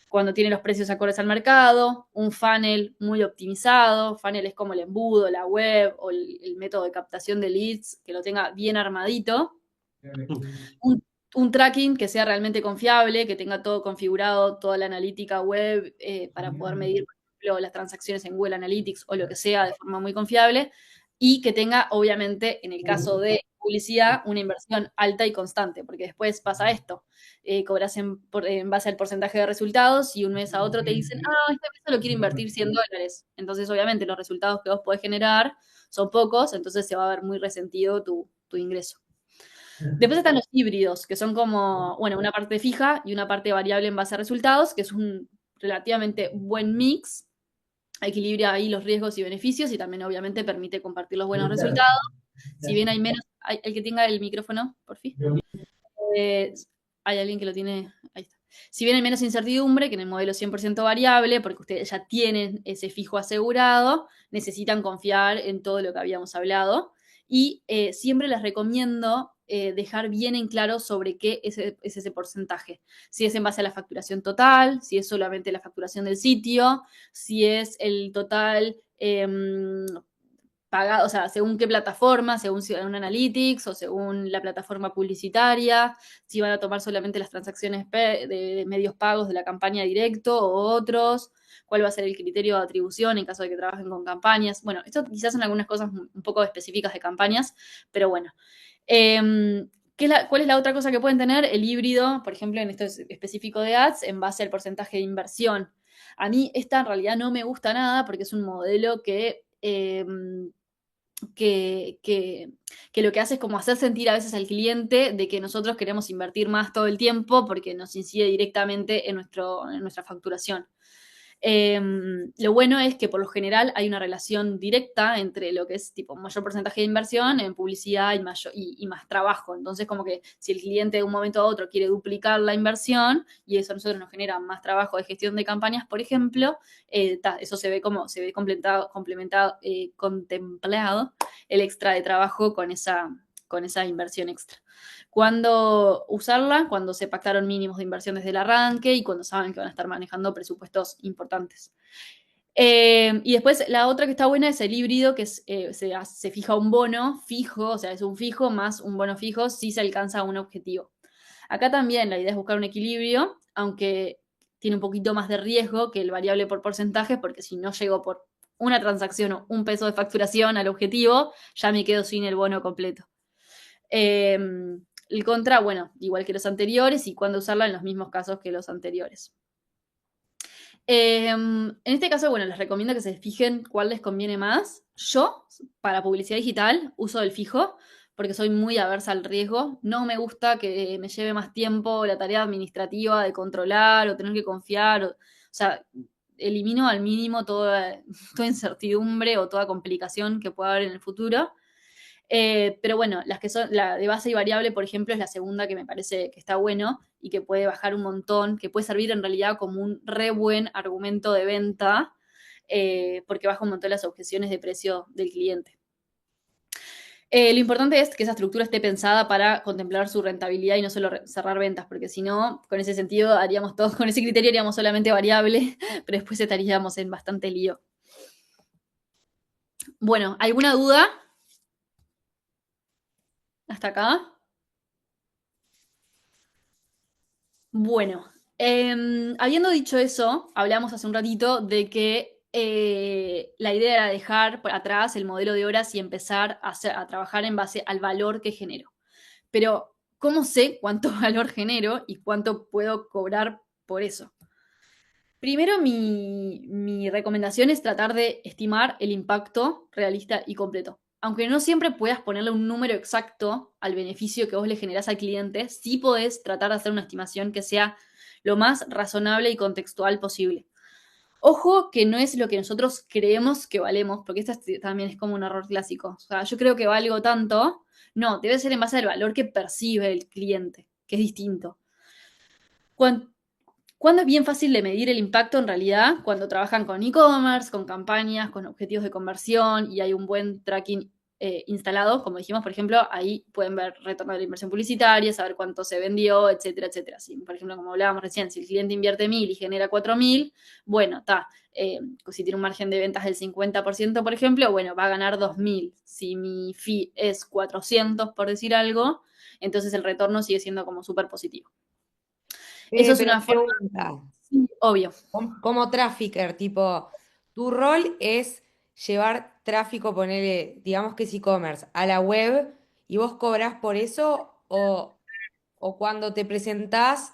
Cuando tiene los precios acordes al mercado, un funnel muy optimizado. Funnel es como el embudo, la web o el método de captación de leads, que lo tenga bien armadito. Un tracking que sea realmente confiable, que tenga todo configurado, toda la analítica web para poder medir, por ejemplo, las transacciones en Google Analytics o lo que sea de forma muy confiable. Y que tenga, obviamente, en el caso de publicidad, una inversión alta y constante, porque después pasa esto. Cobras en base al porcentaje de resultados y un mes a otro te dicen, este mes lo quiero invertir $100. Entonces, obviamente, los resultados que vos podés generar son pocos, entonces se va a ver muy resentido tu ingreso. Después están los híbridos, que son como, bueno, una parte fija y una parte variable en base a resultados, que es un relativamente buen mix. Equilibra ahí los riesgos y beneficios y también obviamente permite compartir los buenos resultados. Si bien hay menos, el que tenga el micrófono, por fin. Hay alguien que lo tiene, ahí está. Si bien hay menos incertidumbre que en el modelo 100% variable, porque ustedes ya tienen ese fijo asegurado, necesitan confiar en todo lo que habíamos hablado. Y siempre les recomiendo dejar bien en claro sobre qué es ese porcentaje. Si es en base a la facturación total, si es solamente la facturación del sitio, si es el total pagado, o sea, según qué plataforma, según un Analytics o según la plataforma publicitaria, si van a tomar solamente las transacciones de medios pagos de la campaña directo o otros, cuál va a ser el criterio de atribución en caso de que trabajen con campañas. Bueno, esto quizás son algunas cosas un poco específicas de campañas, pero bueno. ¿Cuál es la otra cosa que pueden tener? El híbrido, por ejemplo, en esto específico de ads, en base al porcentaje de inversión. A mí esta en realidad no me gusta nada porque es un modelo que lo que hace es como hacer sentir a veces al cliente de que nosotros queremos invertir más todo el tiempo porque nos incide directamente en nuestra facturación. Lo bueno es que por lo general hay una relación directa entre lo que es tipo mayor porcentaje de inversión en publicidad y más trabajo. Entonces, como que si el cliente de un momento a otro quiere duplicar la inversión y eso a nosotros nos genera más trabajo de gestión de campañas, por ejemplo, eso se ve contemplado el extra de trabajo con esa inversión extra. ¿Cuándo usarla? Cuando se pactaron mínimos de inversión desde el arranque y cuando saben que van a estar manejando presupuestos importantes. Y después la otra que está buena es el híbrido, que se fija un bono fijo, o sea, es un fijo más un bono fijo si se alcanza un objetivo. Acá también la idea es buscar un equilibrio, aunque tiene un poquito más de riesgo que el variable por porcentaje, porque si no llego por una transacción o un peso de facturación al objetivo, ya me quedo sin el bono completo. El contra, bueno, igual que los anteriores y cuándo usarla en los mismos casos que los anteriores. En este caso, bueno, les recomiendo que se fijen cuál les conviene más. Yo, para publicidad digital, uso el fijo porque soy muy aversa al riesgo. No me gusta que me lleve más tiempo la tarea administrativa de controlar o tener que confiar. O sea, elimino al mínimo toda incertidumbre o toda complicación que pueda haber en el futuro. Pero bueno, las que son la de base y variable, por ejemplo, es la segunda que me parece que está bueno y que puede bajar un montón, que puede servir en realidad como un re buen argumento de venta, porque baja un montón las objeciones de precio del cliente. Lo importante es que esa estructura esté pensada para contemplar su rentabilidad y no solo cerrar ventas, porque si no, con ese sentido haríamos todos, con ese criterio haríamos solamente variable, pero después estaríamos en bastante lío. Bueno, ¿alguna duda hasta acá? Bueno, habiendo dicho eso, hablamos hace un ratito de que la idea era dejar por atrás el modelo de horas y empezar a trabajar en base al valor que genero. Pero, ¿cómo sé cuánto valor genero y cuánto puedo cobrar por eso? Primero, mi recomendación es tratar de estimar el impacto realista y completo. Aunque no siempre puedas ponerle un número exacto al beneficio que vos le generás al cliente, sí podés tratar de hacer una estimación que sea lo más razonable y contextual posible. Ojo que no es lo que nosotros creemos que valemos, porque esto también es como un error clásico. O sea, yo creo que valgo tanto. No, debe ser en base al valor que percibe el cliente, que es distinto. Cuan- ¿Cuándo es bien fácil de medir el impacto en realidad? Cuando trabajan con e-commerce, con campañas, con objetivos de conversión y hay un buen tracking instalado, como dijimos, por ejemplo, ahí pueden ver retorno de la inversión publicitaria, saber cuánto se vendió, etcétera, etcétera. Sí, por ejemplo, como hablábamos recién, si el cliente invierte 1.000 y genera 4.000, bueno, está. Si tiene un margen de ventas del 50%, por ejemplo, bueno, va a ganar 2.000. Si mi fee es 400, por decir algo, entonces el retorno sigue siendo como súper positivo. Eso es Pero una forma, pregunta, sí, obvio. como trafficker, tipo, tu rol es llevar tráfico, ponerle, digamos que es e-commerce, a la web y vos cobrás por eso o cuando te presentás,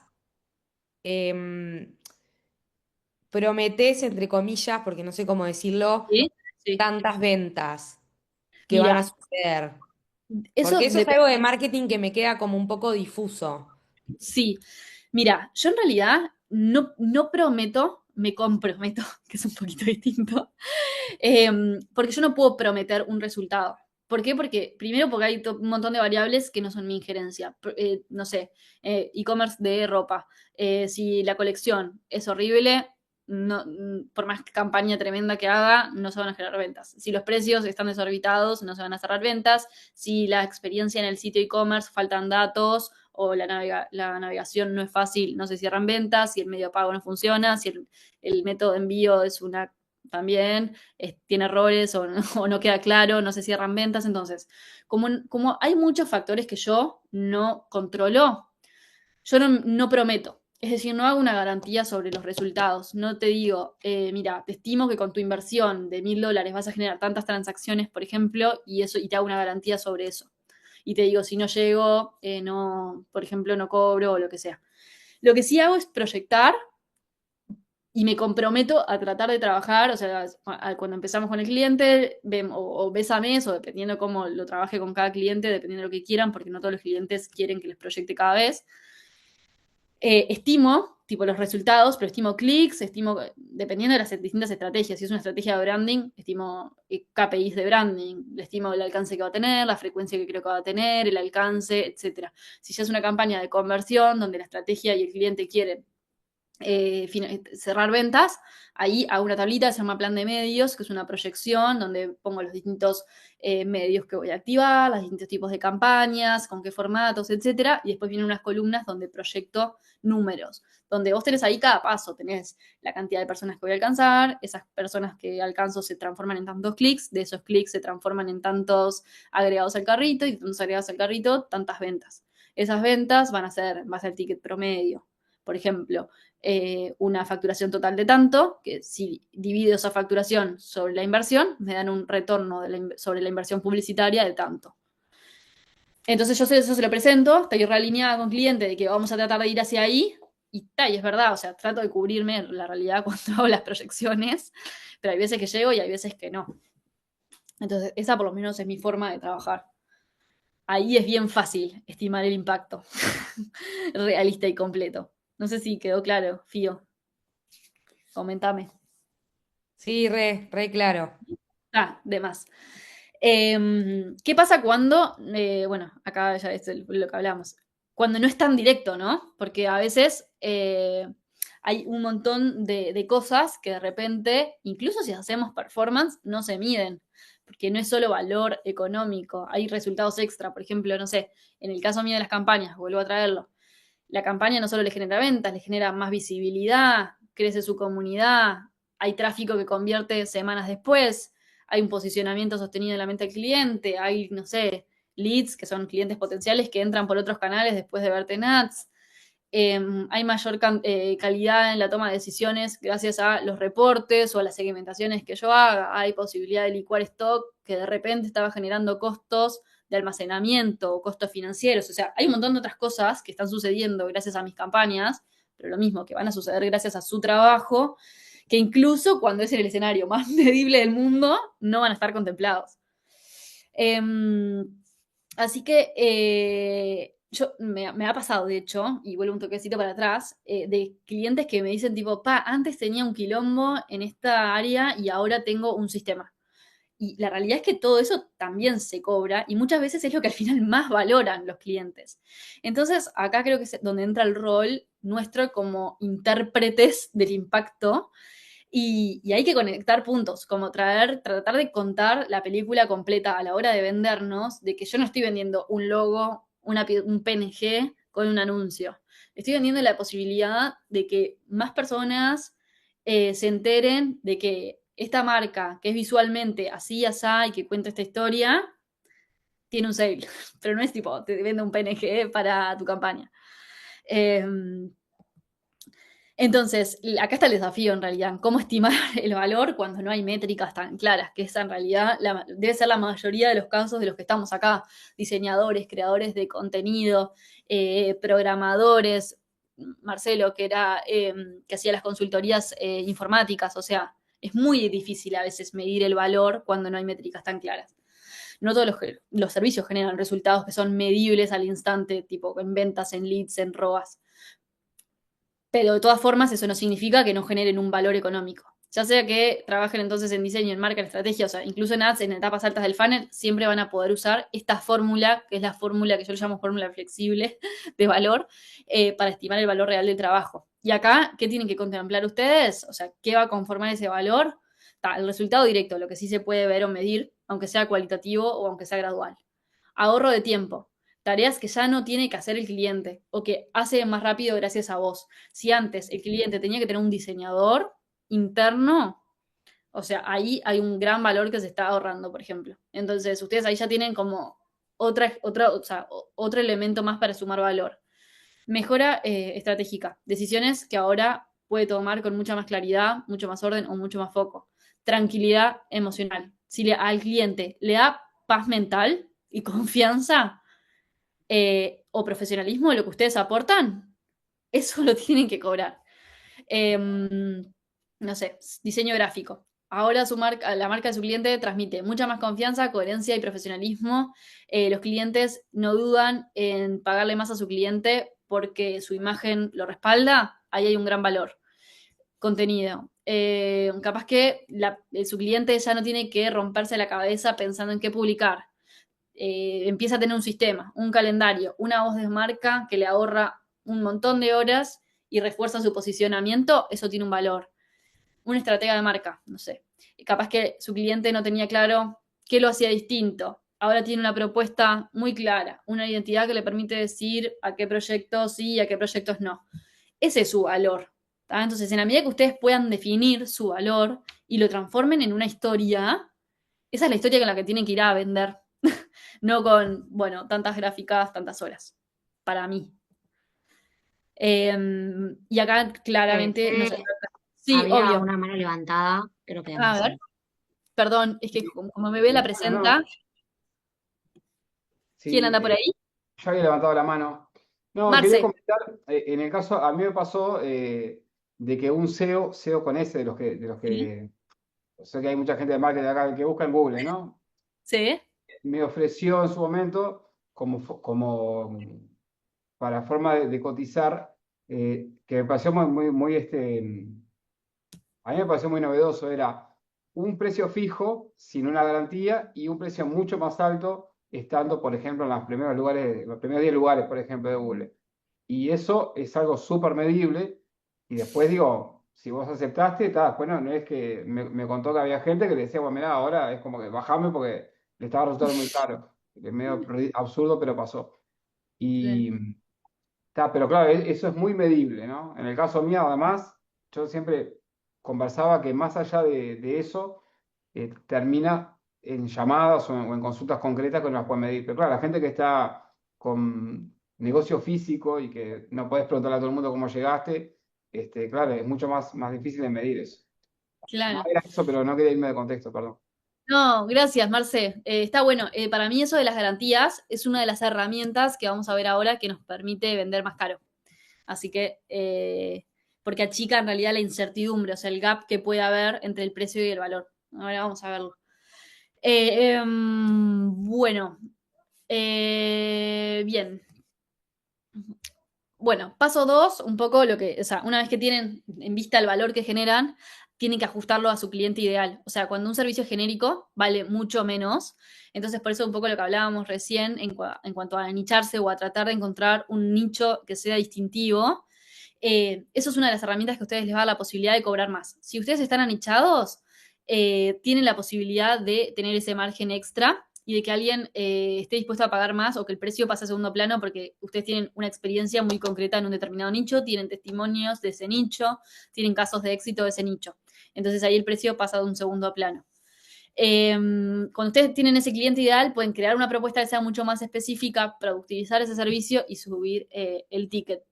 em, prometés, entre comillas, porque no sé cómo decirlo, ¿Sí? Sí. tantas ventas que van a Mira, suceder. eso Porque eso es depende. algo de marketing que me queda como un poco difuso. Sí. Mira, yo en realidad no prometo, me comprometo, que es un poquito distinto, porque yo no puedo prometer un resultado. ¿Por qué? Porque, primero, porque hay un montón de variables que no son mi injerencia. No sé, e-commerce de ropa. Si la colección es horrible, no, por más campaña tremenda que haga, no se van a generar ventas. Si los precios están desorbitados, no se van a cerrar ventas. Si la experiencia en el sitio e-commerce faltan datos o la navegación no es fácil, no se cierran ventas. Si el medio de pago no funciona, si el método de envío es una también tiene errores o no queda claro, no se cierran ventas. Entonces, como hay muchos factores que yo no controlo, yo no prometo. Es decir, no hago una garantía sobre los resultados. No te digo, mira, te estimo que con tu inversión de $1.000 vas a generar tantas transacciones, por ejemplo, y te hago una garantía sobre eso. Y te digo, si no llego, no, por ejemplo, no cobro o lo que sea. Lo que sí hago es proyectar y me comprometo a tratar de trabajar, o sea, cuando empezamos con el cliente, o mes a mes, o dependiendo cómo lo trabaje con cada cliente, dependiendo de lo que quieran, porque no todos los clientes quieren que les proyecte cada vez. Estimo, tipo los resultados, pero estimo clics, estimo, dependiendo de las distintas estrategias. Si es una estrategia de branding, estimo KPIs de branding, le estimo el alcance que va a tener, la frecuencia que creo que va a tener, el alcance, etcétera. Si ya es una campaña de conversión donde la estrategia y el cliente quieren cerrar ventas, ahí hago una tablita que se llama plan de medios, que es una proyección donde pongo los distintos medios que voy a activar, los distintos tipos de campañas, con qué formatos, etcétera, y después vienen unas columnas donde proyecto números, donde vos tenés ahí cada paso, tenés la cantidad de personas que voy a alcanzar, esas personas que alcanzo se transforman en tantos clics, de esos clics se transforman en tantos agregados al carrito, y de tantos agregados al carrito, tantas ventas. Esas ventas van a ser en base al ticket promedio. Por ejemplo, una facturación total de tanto, que si divido esa facturación sobre la inversión, me dan un retorno sobre la inversión publicitaria de tanto. Entonces yo eso se lo presento, estoy realineada con cliente de que vamos a tratar de ir hacia ahí, y es verdad, o sea, trato de cubrirme la realidad cuando hago las proyecciones, pero hay veces que llego y hay veces que no. Entonces, esa por lo menos es mi forma de trabajar. Ahí es bien fácil estimar el impacto realista y completo. No sé si quedó claro, Fío. Comentame. Sí, re claro. De más. ¿Qué pasa cuando, bueno, acá ya es lo que hablamos, cuando no es tan directo, ¿no? Porque a veces hay un montón de cosas que de repente, incluso si hacemos performance, no se miden, porque no es solo valor económico, hay resultados extra, por ejemplo, no sé, en el caso mío de las campañas, vuelvo a traerlo, la campaña no solo le genera ventas, le genera más visibilidad, crece su comunidad, hay tráfico que convierte semanas después, hay un posicionamiento sostenido en la mente del cliente, hay, no sé, leads, que son clientes potenciales que entran por otros canales después de verte en ads. Hay mayor calidad en la toma de decisiones gracias a los reportes o a las segmentaciones que yo haga. Hay posibilidad de licuar stock que de repente estaba generando costos de almacenamiento o costos financieros. O sea, hay un montón de otras cosas que están sucediendo gracias a mis campañas, pero lo mismo, que van a suceder gracias a su trabajo, que incluso cuando es el escenario más medible del mundo, no van a estar contemplados. Así que me ha pasado, de hecho, y vuelvo un toquecito para atrás, de clientes que me dicen tipo, antes tenía un quilombo en esta área y ahora tengo un sistema. Y la realidad es que todo eso también se cobra y muchas veces es lo que al final más valoran los clientes. Entonces, acá creo que es donde entra el rol nuestro como intérpretes del impacto y hay que conectar puntos, como tratar de contar la película completa a la hora de vendernos, de que yo no estoy vendiendo un logo, un PNG con un anuncio. Estoy vendiendo la posibilidad de que más personas se enteren de que esta marca, que es visualmente así, asá, y que cuenta esta historia, tiene un sale. Pero no es tipo, te vendo un PNG para tu campaña. Entonces, acá está el desafío en realidad, cómo estimar el valor cuando no hay métricas tan claras, que esa en realidad debe ser la mayoría de los casos de los que estamos acá, diseñadores, creadores de contenido, programadores, Marcelo, que hacía las consultorías informáticas, o sea, es muy difícil a veces medir el valor cuando no hay métricas tan claras. No todos los servicios generan resultados que son medibles al instante, tipo en ventas, en leads, en ROAS. Pero de todas formas eso no significa que no generen un valor económico. Ya sea que trabajen entonces en diseño, en marca, en estrategia, o sea, incluso en ads, en etapas altas del funnel, siempre van a poder usar esta fórmula, que es la fórmula que yo le llamo fórmula flexible de valor, para estimar el valor real del trabajo. Y acá, ¿qué tienen que contemplar ustedes? O sea, ¿qué va a conformar ese valor? El resultado directo, lo que sí se puede ver o medir, aunque sea cualitativo o aunque sea gradual. Ahorro de tiempo, tareas que ya no tiene que hacer el cliente o que hace más rápido gracias a vos. Si antes el cliente tenía que tener un diseñador interno, o sea, ahí hay un gran valor que se está ahorrando, por ejemplo. Entonces, ustedes ahí ya tienen como otro elemento más para sumar valor. Mejora estratégica, decisiones que ahora puede tomar con mucha más claridad, mucho más orden o mucho más foco. Tranquilidad emocional. Si al cliente le da paz mental y confianza, o profesionalismo de lo que ustedes aportan, eso lo tienen que cobrar. No sé, diseño gráfico. Ahora la marca de su cliente transmite mucha más confianza, coherencia y profesionalismo. Los clientes no dudan en pagarle más a su cliente porque su imagen lo respalda. Ahí hay un gran valor. Contenido. Capaz que su cliente ya no tiene que romperse la cabeza pensando en qué publicar. Empieza a tener un sistema, un calendario, una voz de marca que le ahorra un montón de horas y refuerza su posicionamiento, eso tiene un valor. Una estratega de marca, no sé. Capaz que su cliente no tenía claro qué lo hacía distinto. Ahora tiene una propuesta muy clara, una identidad que le permite decir a qué proyectos sí y a qué proyectos no. Ese es su valor. ¿Tá? Entonces, en la medida que ustedes puedan definir su valor y lo transformen en una historia, esa es la historia con la que tienen que ir a vender. No con, bueno, tantas gráficas, tantas horas. Para mí. Y acá claramente no se trata. Sí, Había obvio. una mano levantada, creo que A ver, perdón, es que como me ve la presenta, ¿quién Sí, anda por ahí? yo había levantado la mano. No, quería Marce. comentar, en el caso, a mí me pasó de que un SEO con ese, Sí. sé que hay mucha gente de marketing acá que busca en Google, ¿no? Sí. Me ofreció en su momento como para forma de cotizar, que me pareció a mí me pareció muy novedoso, era un precio fijo sin una garantía y un precio mucho más alto estando, por ejemplo, en los primeros 10 lugares, por ejemplo, de Google. Y eso es algo súper medible. Y después digo, si vos aceptaste, bueno, no es que me contó que había gente que le decía, bueno, mira, ahora es como que bajame porque le estaba resultando muy caro. Es medio absurdo, pero pasó. Sí. Y pero claro, eso es muy medible, ¿no? En el caso mío, además, yo siempre conversaba que más allá de eso, termina en llamadas o en consultas concretas que no las pueden medir. Pero claro, la gente que está con negocio físico y que no puedes preguntarle a todo el mundo cómo llegaste, claro, es mucho más difícil de medir eso. No Claro. era eso, pero no quería irme de contexto, perdón. No, gracias, Marce. Está bueno. Para mí eso de las garantías es una de las herramientas que vamos a ver ahora que nos permite vender más caro. Así que, porque achica en realidad la incertidumbre, o sea, el gap que puede haber entre el precio y el valor. Ahora vamos a verlo. Bueno, bien. Bueno, paso 2, un poco lo que, o sea, una vez que tienen en vista el valor que generan, tienen que ajustarlo a su cliente ideal. O sea, cuando un servicio es genérico, vale mucho menos. Entonces, por eso un poco lo que hablábamos recién en cuanto a nicharse o a tratar de encontrar un nicho que sea distintivo. Eso es una de las herramientas que a ustedes les va a dar la posibilidad de cobrar más. Si ustedes están anichados, tienen la posibilidad de tener ese margen extra y de que alguien esté dispuesto a pagar más o que el precio pase a segundo plano porque ustedes tienen una experiencia muy concreta en un determinado nicho, tienen testimonios de ese nicho, tienen casos de éxito de ese nicho. Entonces ahí el precio pasa de un segundo plano. Cuando ustedes tienen ese cliente ideal, pueden crear una propuesta que sea mucho más específica, productivizar ese servicio y subir el ticket.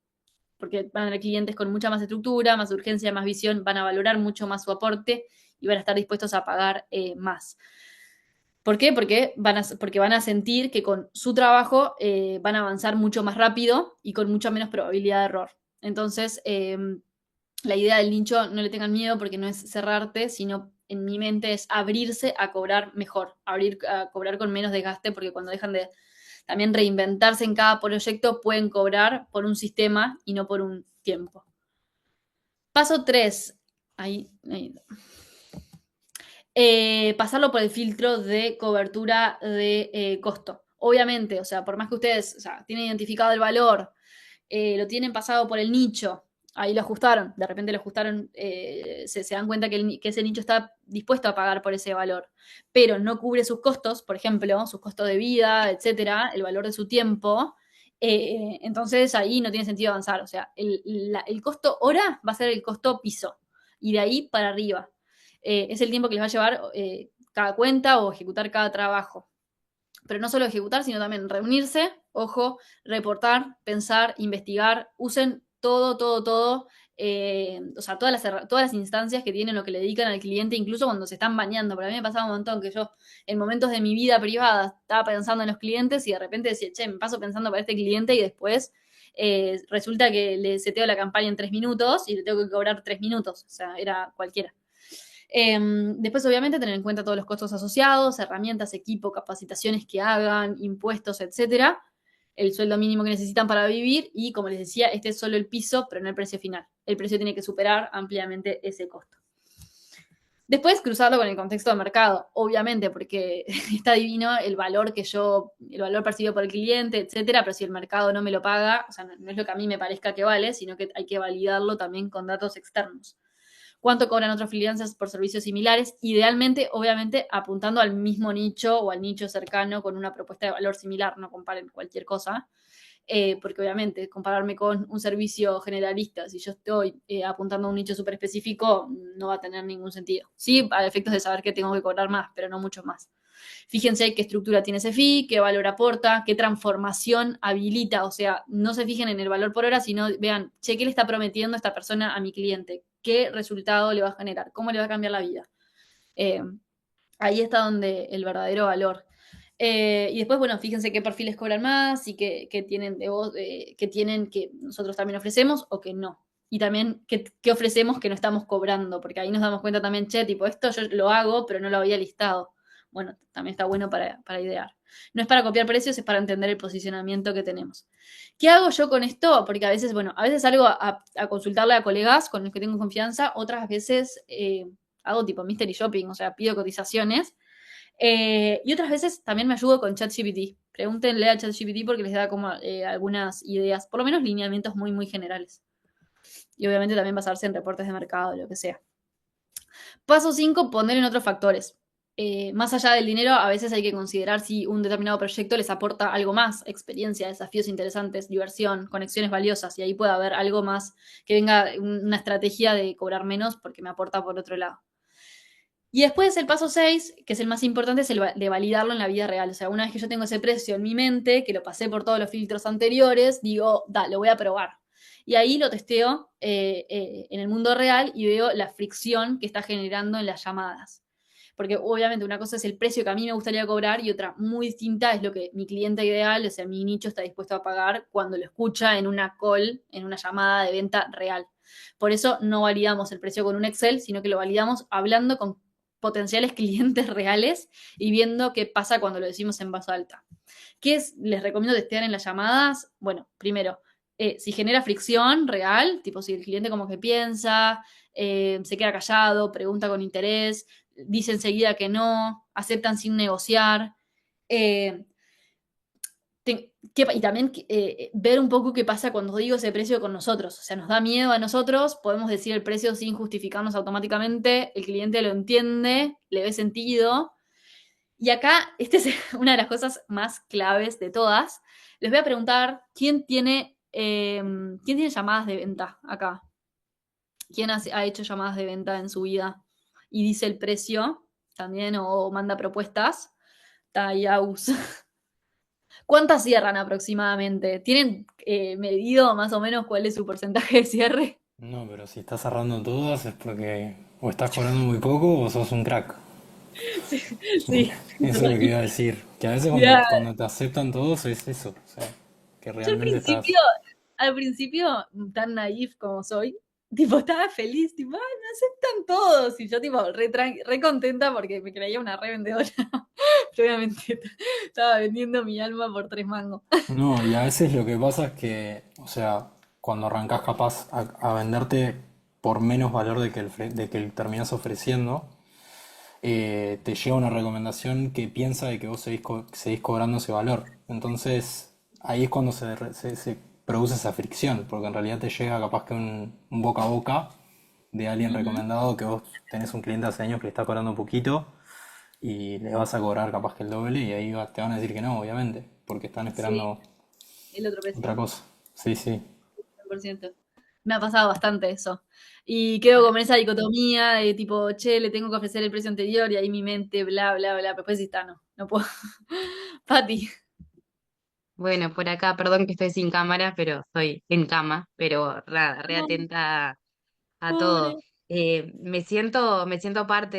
Porque van a tener clientes con mucha más estructura, más urgencia, más visión, van a valorar mucho más su aporte y van a estar dispuestos a pagar más. ¿Por qué? Porque van a sentir que con su trabajo van a avanzar mucho más rápido y con mucha menos probabilidad de error. Entonces, la idea del nicho, no le tengan miedo porque no es cerrarte, sino en mi mente es abrirse a cobrar mejor, abrir a cobrar con menos desgaste, porque cuando dejan de también reinventarse en cada proyecto, pueden cobrar por un sistema y no por un tiempo. Paso 3. Ahí. Pasarlo por el filtro de cobertura de costo. Obviamente, o sea, por más que ustedes, o sea, tienen identificado el valor, lo tienen pasado por el nicho, ahí lo ajustaron, de repente lo ajustaron, se dan cuenta que ese nicho está dispuesto a pagar por ese valor, pero no cubre sus costos, por ejemplo, sus costos de vida, etcétera, el valor de su tiempo. Entonces ahí no tiene sentido avanzar. O sea, el costo hora va a ser el costo piso y de ahí para arriba. Es el tiempo que les va a llevar cada cuenta o ejecutar cada trabajo. Pero no solo ejecutar, sino también reunirse, ojo, reportar, pensar, investigar, usen todo, o sea, todas las instancias que tienen o que le dedican al cliente, incluso cuando se están bañando. Pero a mí me pasaba un montón que yo, en momentos de mi vida privada, estaba pensando en los clientes y de repente decía, che, me paso pensando para este cliente y después resulta que le seteo la campaña en 3 minutos y le tengo que cobrar 3 minutos. O sea, era cualquiera. Después, obviamente, tener en cuenta todos los costos asociados, herramientas, equipo, capacitaciones que hagan, impuestos, etcétera, el sueldo mínimo que necesitan para vivir y, como les decía, este es solo el piso, pero no el precio final. El precio tiene que superar ampliamente ese costo. Después, cruzarlo con el contexto de mercado, obviamente, porque está divino el valor percibido por el cliente, etcétera, pero si el mercado no me lo paga, o sea, no es lo que a mí me parezca que vale, sino que hay que validarlo también con datos externos. ¿Cuánto cobran otros freelancers por servicios similares? Idealmente, obviamente, apuntando al mismo nicho o al nicho cercano con una propuesta de valor similar, no comparen cualquier cosa, porque obviamente compararme con un servicio generalista, si yo estoy apuntando a un nicho súper específico, no va a tener ningún sentido. Sí, a efectos de saber que tengo que cobrar más, pero no mucho más. Fíjense qué estructura tiene ese fee, qué valor aporta, qué transformación habilita. O sea, no se fijen en el valor por hora, sino vean, che, ¿qué le está prometiendo esta persona a mi cliente? ¿Qué resultado le va a generar? ¿Cómo le va a cambiar la vida? Ahí está donde el verdadero valor. Y después, bueno, fíjense qué perfiles cobran más y qué tienen que nosotros también ofrecemos o que no. Y también qué ofrecemos que no estamos cobrando, porque ahí nos damos cuenta también, che, tipo, esto yo lo hago, pero no lo había listado. Bueno, también está bueno para idear. No es para copiar precios, es para entender el posicionamiento que tenemos. ¿Qué hago yo con esto? Porque a veces salgo a consultarle a colegas con los que tengo confianza, otras veces hago tipo mystery shopping, o sea, pido cotizaciones. Y otras veces también me ayudo con ChatGPT. Pregúntenle a ChatGPT porque les da como algunas ideas, por lo menos lineamientos muy, muy generales. Y obviamente también basarse en reportes de mercado, lo que sea. Paso 5, poner en otros factores. Más allá del dinero, a veces hay que considerar si un determinado proyecto les aporta algo más, experiencia, desafíos interesantes, diversión, conexiones valiosas, y ahí puede haber algo más que venga, una estrategia de cobrar menos porque me aporta por otro lado. Y después el paso 6, que es el más importante, es el de validarlo en la vida real. O sea, una vez que yo tengo ese precio en mi mente, que lo pasé por todos los filtros anteriores, digo, lo voy a probar. Y ahí lo testeo en el mundo real y veo la fricción que está generando en las llamadas. Porque obviamente una cosa es el precio que a mí me gustaría cobrar y otra muy distinta es lo que mi cliente ideal, o sea, mi nicho está dispuesto a pagar cuando lo escucha en una call, en una llamada de venta real. Por eso no validamos el precio con un Excel, sino que lo validamos hablando con potenciales clientes reales y viendo qué pasa cuando lo decimos en voz alta. ¿Qué les recomiendo testear en las llamadas? Bueno, primero, si genera fricción real, tipo si el cliente como que piensa, se queda callado, pregunta con interés, dice enseguida que no, aceptan sin negociar. Eh, y también ver un poco qué pasa cuando digo ese precio con nosotros. O sea, nos da miedo a nosotros, podemos decir el precio sin justificarnos automáticamente, el cliente lo entiende, le ve sentido. Y acá, esta es una de las cosas más claves de todas. Les voy a preguntar, ¿quién tiene llamadas de venta acá? ¿Quién ha hecho llamadas de venta en su vida? Y dice el precio también o manda propuestas. Tayaus. ¿Cuántas cierran aproximadamente? ¿Tienen medido más o menos cuál es su porcentaje de cierre? No, pero si estás cerrando todas es porque o estás cobrando muy poco o sos un crack. Sí, sí. Eso es lo que iba a decir. Que a veces Mirá, cuando te aceptan todos es eso. O sea, que yo realmente estás... al principio, tan naif como soy, tipo, estaba feliz, tipo, ay, me aceptan todos. Y yo, tipo, re contenta porque me creía una re vendedora. Pero obviamente estaba vendiendo mi alma por 3 mangos. No, y a veces lo que pasa es que, o sea, cuando arrancás capaz a venderte por menos valor de que el terminás ofreciendo, te llega una recomendación que piensa de que vos seguís cobrando ese valor. Entonces, ahí es cuando se produce esa fricción, porque en realidad te llega capaz que un boca a boca de alguien Ujú. recomendado que vos tenés un cliente hace años que le está cobrando un poquito y le vas a cobrar capaz que el doble y ahí te van a decir que no, obviamente, porque están Sí, esperando el otro otra precio, cosa. Sí, sí. 100%. Me ha pasado bastante eso. Y quedo con esa dicotomía de tipo, che, le tengo que ofrecer el precio anterior y ahí mi mente, bla, bla, bla. Pero después sí está, no puedo. Pati. Bueno, por acá, perdón que estoy sin cámara, pero estoy en cama, pero nada, re No, atenta a todo. pobre. Me siento parte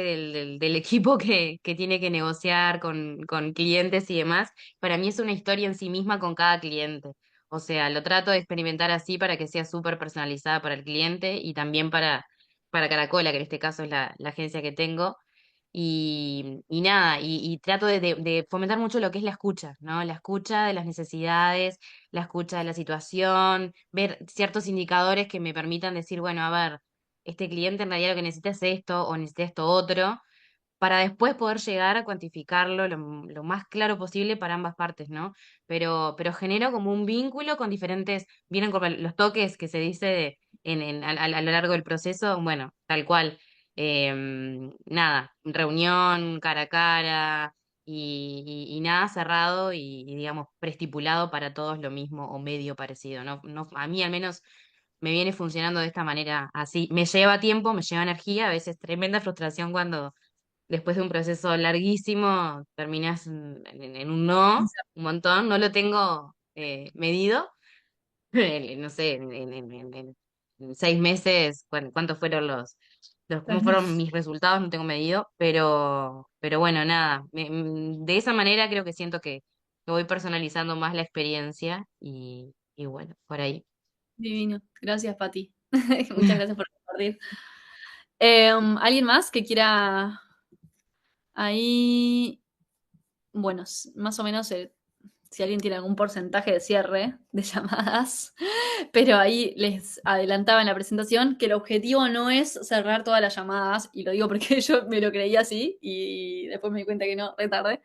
del equipo que tiene que negociar con clientes y demás. Para mí es una historia en sí misma con cada cliente. O sea, lo trato de experimentar así para que sea súper personalizada para el cliente y también para Caracola, que en este caso es la agencia que tengo. Y nada, y trato de fomentar mucho lo que es la escucha, ¿no? La escucha de las necesidades, la escucha de la situación, ver ciertos indicadores que me permitan decir, bueno, a ver, este cliente en realidad lo que necesita es esto o necesita esto otro, para después poder llegar a cuantificarlo lo más claro posible para ambas partes, ¿no? Pero genero como un vínculo con diferentes, vienen como los toques que se dice a lo largo del proceso, bueno, tal cual. Nada, reunión cara a cara y nada cerrado y, digamos preestipulado para todos lo mismo o medio parecido, ¿no? No, a mí al menos me viene funcionando de esta manera así. Me lleva tiempo, me lleva energía, a veces tremenda frustración cuando después de un proceso larguísimo terminas en un no, un montón, no lo tengo medido, no sé, en 6 meses, ¿cuántos fueron cómo fueron mis resultados? No tengo medido, pero bueno, nada, de esa manera creo que siento que voy personalizando más la experiencia y bueno, por ahí. Divino. Gracias, Pati. Muchas gracias por compartir. ¿Alguien más que quiera ahí? Bueno, más o menos si alguien tiene algún porcentaje de cierre de llamadas, pero ahí les adelantaba en la presentación que el objetivo no es cerrar todas las llamadas, y lo digo porque yo me lo creía así y después me di cuenta que no, re tarde.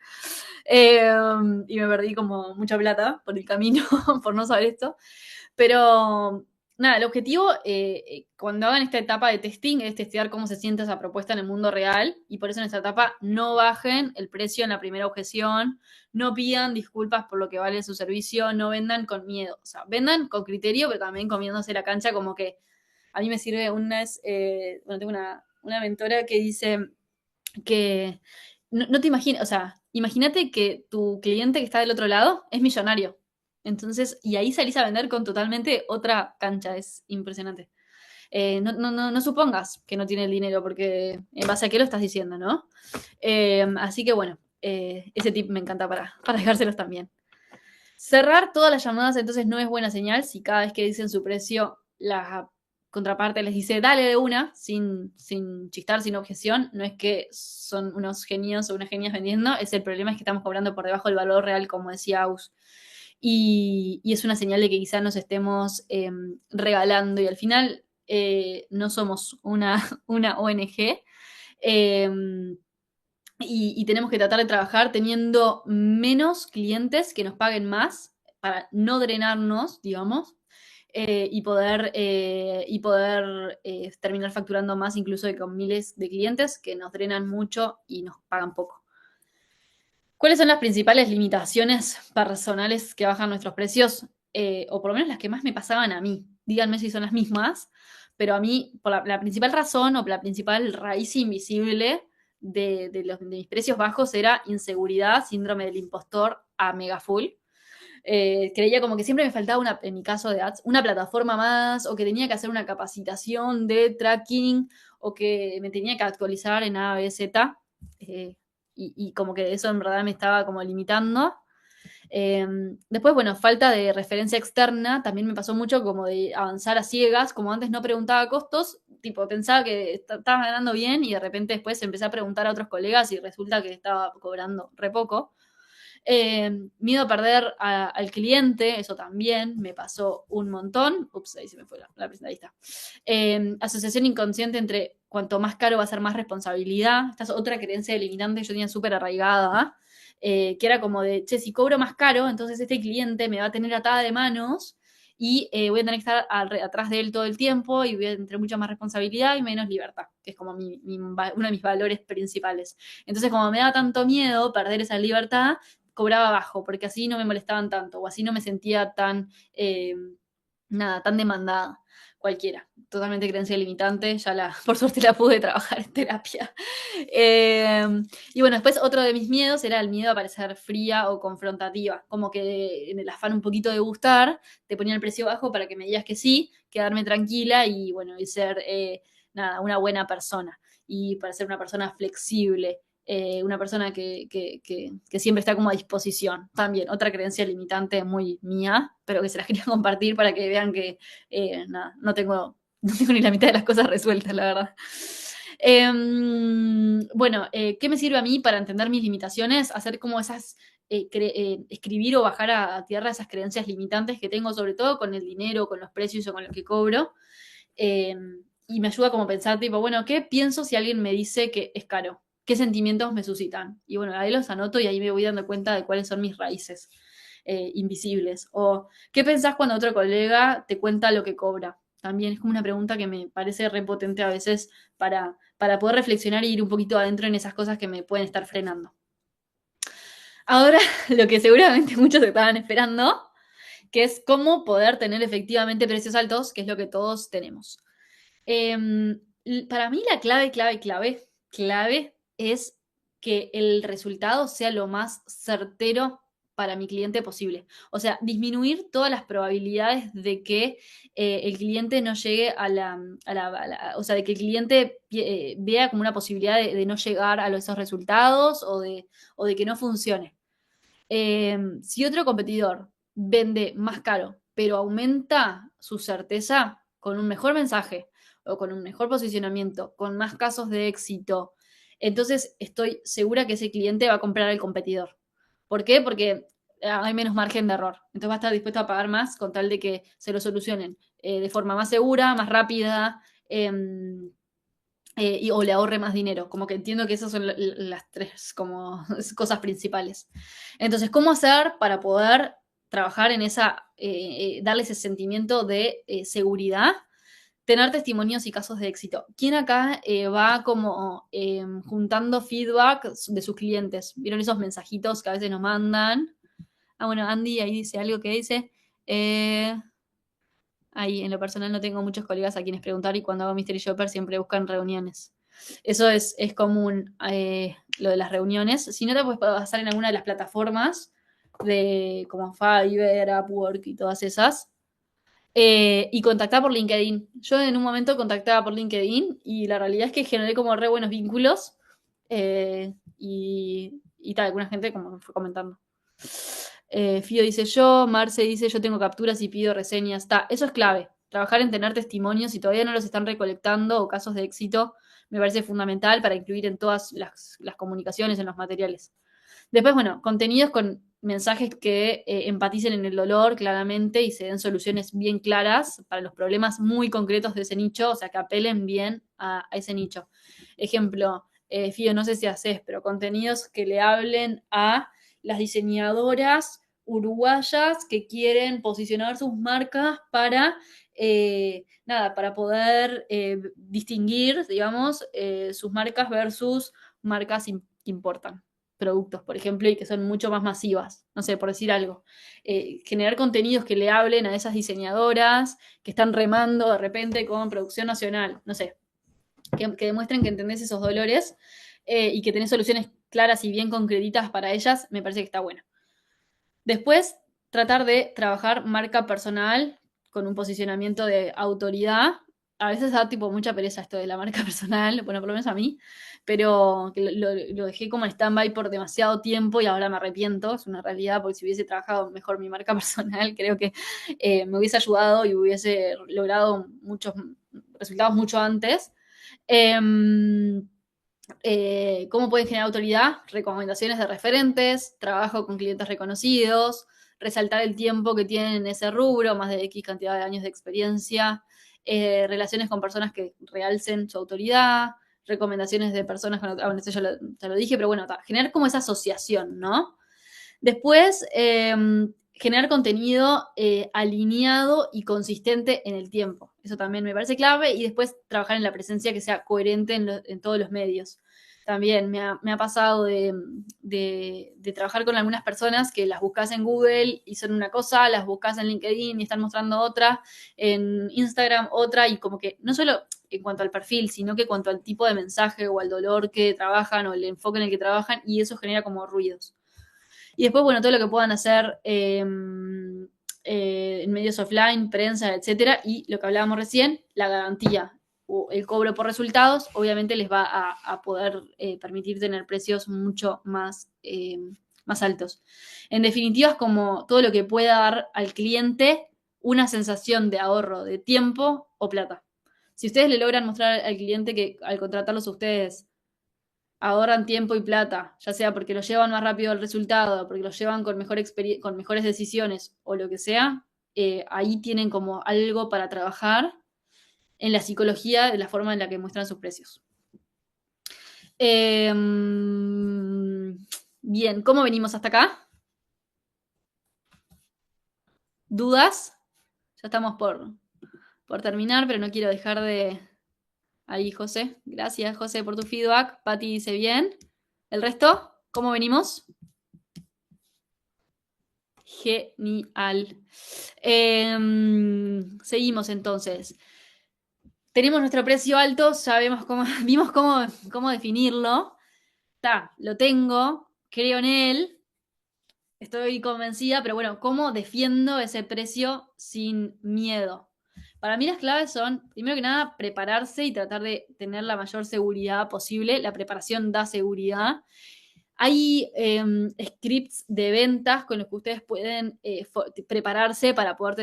Y me perdí como mucha plata por el camino por no saber esto. Pero nada, el objetivo cuando hagan esta etapa de testing es testear cómo se siente esa propuesta en el mundo real y por eso en esta etapa no bajen el precio en la primera objeción, no pidan disculpas por lo que vale su servicio, no vendan con miedo, o sea, vendan con criterio pero también comiéndose la cancha como que a mí me sirve bueno, tengo una mentora que dice que no te imaginas, o sea, imagínate que tu cliente que está del otro lado es millonario. Entonces, y ahí salís a vender con totalmente otra cancha, es impresionante. No supongas que no tiene el dinero, porque en base a qué lo estás diciendo, ¿no? Así que bueno, ese tip me encanta para dejárselos también. Cerrar todas las llamadas entonces no es buena señal si cada vez que dicen su precio la contraparte les dice dale de una, sin chistar, sin objeción. No es que son unos genios o unas genias vendiendo, es el problema es que estamos cobrando por debajo del valor real, como decía Aus. Y es una señal de que quizá nos estemos regalando y al final no somos una ONG. eh, y tenemos que tratar de trabajar teniendo menos clientes que nos paguen más para no drenarnos, digamos, y poder terminar facturando más incluso que con miles de clientes que nos drenan mucho y nos pagan poco. ¿Cuáles son las principales limitaciones personales que bajan nuestros precios? O por lo menos las que más me pasaban a mí. Díganme si son las mismas, pero a mí, por la principal razón o la principal raíz invisible de mis precios bajos era inseguridad, síndrome del impostor a mega full. Creía como que siempre me faltaba, en mi caso de ads, una plataforma más, o que tenía que hacer una capacitación de tracking, o que me tenía que actualizar en A, B, Z. Y como que eso en verdad me estaba como limitando. Después, bueno, falta de referencia externa, también me pasó mucho como de avanzar a ciegas, como antes no preguntaba costos, tipo pensaba que estaba ganando bien y de repente después empecé a preguntar a otros colegas y resulta que estaba cobrando re poco. Miedo a perder al cliente, eso también me pasó un montón. Ups, ahí se me fue la presentadista. Asociación inconsciente entre cuanto más caro va a ser más responsabilidad. Esta es otra creencia limitante que yo tenía súper arraigada, que era como de, che, si cobro más caro, entonces este cliente me va a tener atada de manos y voy a tener que estar atrás de él todo el tiempo y voy a tener mucha más responsabilidad y menos libertad, que es como uno de mis valores principales. Entonces, como me da tanto miedo perder esa libertad, cobraba bajo, porque así no me molestaban tanto, o así no me sentía tan, tan demandada, cualquiera. Totalmente creencia limitante, por suerte la pude trabajar en terapia. Y bueno, después otro de mis miedos era el miedo a parecer fría o confrontativa, como que en el afán un poquito de gustar, te ponía el precio bajo para que me digas que sí, quedarme tranquila y bueno, y ser una buena persona, y para ser una persona flexible, una persona que siempre está como a disposición. También, otra creencia limitante muy mía, pero que se las quería compartir para que vean que no tengo ni la mitad de las cosas resueltas, la verdad. Bueno, ¿qué me sirve a mí para entender mis limitaciones? Hacer como esas, escribir o bajar a tierra esas creencias limitantes que tengo, sobre todo con el dinero, con los precios o con lo que cobro. Y me ayuda como a pensar, tipo, bueno, ¿qué pienso si alguien me dice que es caro? ¿Qué sentimientos me suscitan? Y bueno, ahí los anoto y ahí me voy dando cuenta de cuáles son mis raíces invisibles. O, ¿qué pensás cuando otro colega te cuenta lo que cobra? También es como una pregunta que me parece repotente a veces para poder reflexionar y ir un poquito adentro en esas cosas que me pueden estar frenando. Ahora, lo que seguramente muchos estaban esperando, que es cómo poder tener efectivamente precios altos, que es lo que todos tenemos. Para mí la clave es que el resultado sea lo más certero para mi cliente posible. O sea, disminuir todas las probabilidades de que el cliente no llegue o sea, de que el cliente vea como una posibilidad de no llegar a esos resultados o de que no funcione. Si otro competidor vende más caro, pero aumenta su certeza con un mejor mensaje o con un mejor posicionamiento, con más casos de éxito, entonces estoy segura que ese cliente va a comprar al competidor. ¿Por qué? Porque hay menos margen de error. Entonces va a estar dispuesto a pagar más con tal de que se lo solucionen de forma más segura, más rápida, o le ahorre más dinero. Como que entiendo que esas son las tres como cosas principales. Entonces, ¿cómo hacer para poder trabajar en darle ese sentimiento de seguridad? Tener testimonios y casos de éxito. ¿Quién acá va como juntando feedback de sus clientes? ¿Vieron esos mensajitos que a veces nos mandan? Ah, bueno, Andy ahí dice algo que dice... Ahí, en lo personal, no tengo muchos colegas a quienes preguntar y cuando hago Mystery Shopper siempre buscan reuniones. Eso es común, lo de las reuniones. Si no, te puedes pasar en alguna de las plataformas como Fiverr, Upwork y todas esas. Y contactar por LinkedIn. Yo en un momento contactaba por LinkedIn y la realidad es que generé como re buenos vínculos y tal, alguna gente como me fue comentando. Fío dice yo, Marce dice yo tengo capturas y pido reseñas. Eso es clave. Trabajar en tener testimonios, si todavía no los están recolectando o casos de éxito, me parece fundamental para incluir en todas las comunicaciones, en los materiales. Después, bueno, contenidos con mensajes que empaticen en el dolor claramente y se den soluciones bien claras para los problemas muy concretos de ese nicho, o sea, que apelen bien a ese nicho. Ejemplo, Fío, no sé si haces, pero contenidos que le hablen a las diseñadoras uruguayas que quieren posicionar sus marcas para, para poder distinguir, digamos, sus marcas versus marcas que importan productos, por ejemplo, y que son mucho más masivas, no sé, por decir algo. Generar contenidos que le hablen a esas diseñadoras que están remando de repente con producción nacional, no sé, que demuestren que entendés esos dolores y que tenés soluciones claras y bien concretitas para ellas, me parece que está bueno. Después, tratar de trabajar marca personal con un posicionamiento de autoridad. A veces da tipo mucha pereza esto de la marca personal, bueno, por lo menos a mí, pero lo dejé como en stand-by por demasiado tiempo y ahora me arrepiento, es una realidad, porque si hubiese trabajado mejor mi marca personal, creo que me hubiese ayudado y hubiese logrado muchos resultados mucho antes. ¿Cómo pueden generar autoridad? Recomendaciones de referentes, trabajo con clientes reconocidos, resaltar el tiempo que tienen en ese rubro, más de X cantidad de años de experiencia, relaciones con personas que realcen su autoridad, recomendaciones de personas con... Bueno, eso ya lo dije, pero bueno, generar como esa asociación, ¿no? Después, generar contenido alineado y consistente en el tiempo. Eso también me parece clave. Y después trabajar en la presencia que sea coherente en todos los medios. También me ha pasado de trabajar con algunas personas que las buscas en Google y son una cosa, las buscas en LinkedIn y están mostrando otra, en Instagram otra, y como que no solo en cuanto al perfil, sino que en cuanto al tipo de mensaje o al dolor que trabajan o el enfoque en el que trabajan, y eso genera como ruidos. Y después, bueno, todo lo que puedan hacer en medios offline, prensa, etcétera, y lo que hablábamos recién, la garantía o el cobro por resultados, obviamente les va a poder permitir tener precios mucho más altos. En definitiva, es como todo lo que pueda dar al cliente una sensación de ahorro de tiempo o plata. Si ustedes le logran mostrar al cliente que al contratarlos a ustedes ahorran tiempo y plata, ya sea porque lo llevan más rápido al resultado, porque lo llevan con mejores decisiones o lo que sea, ahí tienen como algo para trabajar en la psicología de la forma en la que muestran sus precios. Bien, ¿cómo venimos hasta acá? ¿Dudas? Ya estamos por terminar, pero no quiero dejar de... Ahí, José. Gracias, José, por tu feedback. Pati dice bien. ¿El resto? ¿Cómo venimos? Genial. Seguimos entonces. Tenemos nuestro precio alto, sabemos vimos cómo definirlo. Lo tengo, creo en él, estoy convencida, pero bueno, ¿cómo defiendo ese precio sin miedo? Para mí las claves son, primero que nada, prepararse y tratar de tener la mayor seguridad posible. La preparación da seguridad. Hay scripts de ventas con los que ustedes pueden prepararse para poder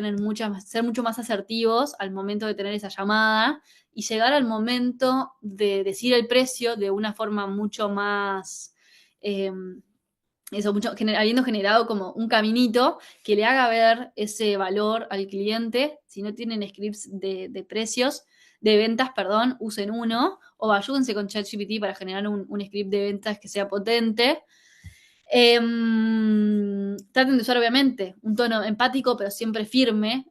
ser mucho más asertivos al momento de tener esa llamada y llegar al momento de decir el precio de una forma mucho más, habiendo generado como un caminito que le haga ver ese valor al cliente. Si no tienen scripts de precios, de ventas, perdón, usen uno o ayúdense con ChatGPT para generar un script de ventas que sea potente. Traten de usar, obviamente, un tono empático, pero siempre firme.